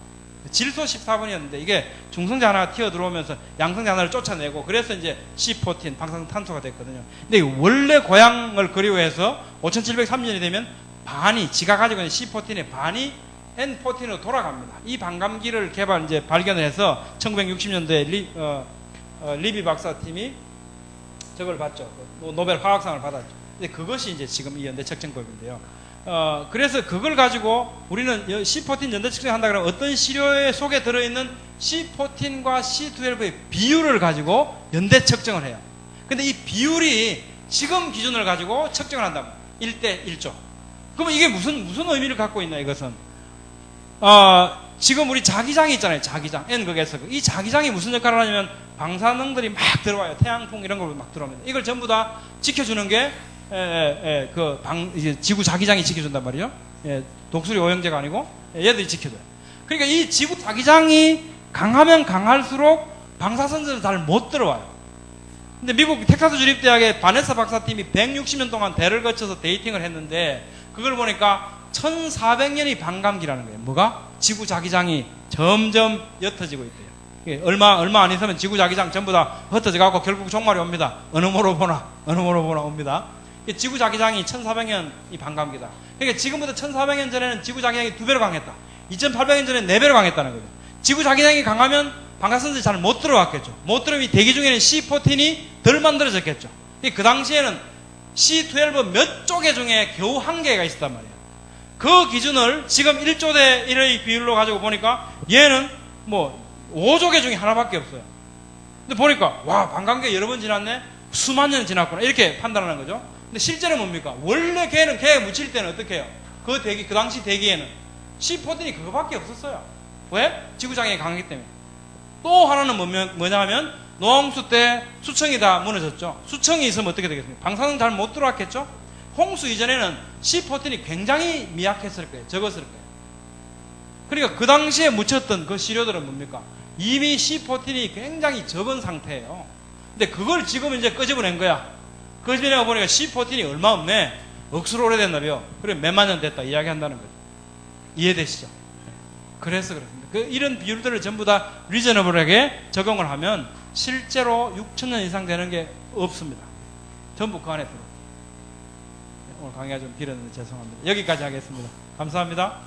질소 14번이었는데 이게 중성자 하나가 튀어 들어오면서 양성자 하나를 쫓아내고 그래서 이제 C14 방사선탄소가 됐거든요. 근데 원래 고향을 그리워해서 5,730년이 되면 반이 지가 가지고 있는 C14의 반이 N14로 돌아갑니다. 이 반감기를 발견을 해서 1960년도에 리비 박사팀이 저걸 받죠. 노벨 화학상을 받았죠. 근데 그것이 이제 지금 이 연대 측정법인데요. 그래서 그걸 가지고 우리는 C14 연대 측정한다 그러면 어떤 시료에 속에 들어있는 C14과 C12의 비율을 가지고 연대 측정을 해요. 근데 이 비율이 지금 기준을 가지고 측정을 한다면 1대 1조. 그러면 이게 무슨 의미를 갖고 있나 이것은? 지금 우리 자기장이 있잖아요. 자기장. N극에서. 이 자기장이 무슨 역할을 하냐면 방사능들이 막 들어와요. 태양풍 이런 걸 막 들어옵니다. 이걸 전부 다 지켜주는 게 이제 지구 자기장이 지켜준단 말이에요. 독수리 오형제가 아니고 얘들이 지켜줘요. 그러니까 이 지구 자기장이 강하면 강할수록 방사선들은 잘 못 들어와요. 근데 미국 텍사스 주립대학의 바네사 박사팀이 160년 동안 대를 거쳐서 데이팅을 했는데 그걸 보니까 1400년이 반감기라는 거예요. 뭐가? 지구 자기장이 점점 옅어지고 있대요. 얼마 안 있으면 지구 자기장 전부 다 흩어져 갖고 결국 종말이 옵니다. 어느 모로 보나 옵니다. 지구 자기장이 1400년이 반감기다. 그러니까 지금부터 1400년 전에는 지구 자기장이 2배로 강했다. 2800년 전에는 4배로 강했다는 거예요. 지구 자기장이 강하면 방사선들이 잘 못 들어왔겠죠. 못 들어오면 대기 중에는 C14이 덜 만들어졌겠죠. 그 당시에는 C12 몇 조개 중에 겨우 한 개가 있었단 말이에요. 그 기준을 지금 1조 대 1의 비율로 가지고 보니까 얘는 뭐 5조개 중에 하나밖에 없어요. 근데 보니까 와 반감기가 여러 번 지났네? 수만 년 지났구나 이렇게 판단하는 거죠. 근데 실제는 뭡니까? 원래 개는 개에 묻힐 때는 어떻게 해요? 그 당시 대기에는 C14이 그거밖에 없었어요. 왜? 지구장이 강하기 때문에. 또 하나는 뭐냐면 노홍수 때 수청이 다 무너졌죠. 수청이 있으면 어떻게 되겠습니까? 방사능 잘 못 들어왔겠죠? 홍수 이전에는 C14이 굉장히 미약했을 거예요. 적었을 거예요. 그러니까 그 당시에 묻혔던 그 시료들은 뭡니까? 이미 C14이 굉장히 적은 상태예요. 근데 그걸 지금 이제 끄집어낸 거야. 끄집어내고 보니까 C14이 얼마 없네. 억수로 오래됐나봐요. 그래 몇만 년 됐다 이야기한다는 거죠. 이해되시죠? 그래서 그렇습니다. 이런 비율들을 전부 다 리저너블하게 적용을 하면 실제로 6,000년 이상 되는 게 없습니다. 전부 그 안에 들어. 오늘 강의가 좀 길었는데 죄송합니다. 여기까지 하겠습니다. 감사합니다.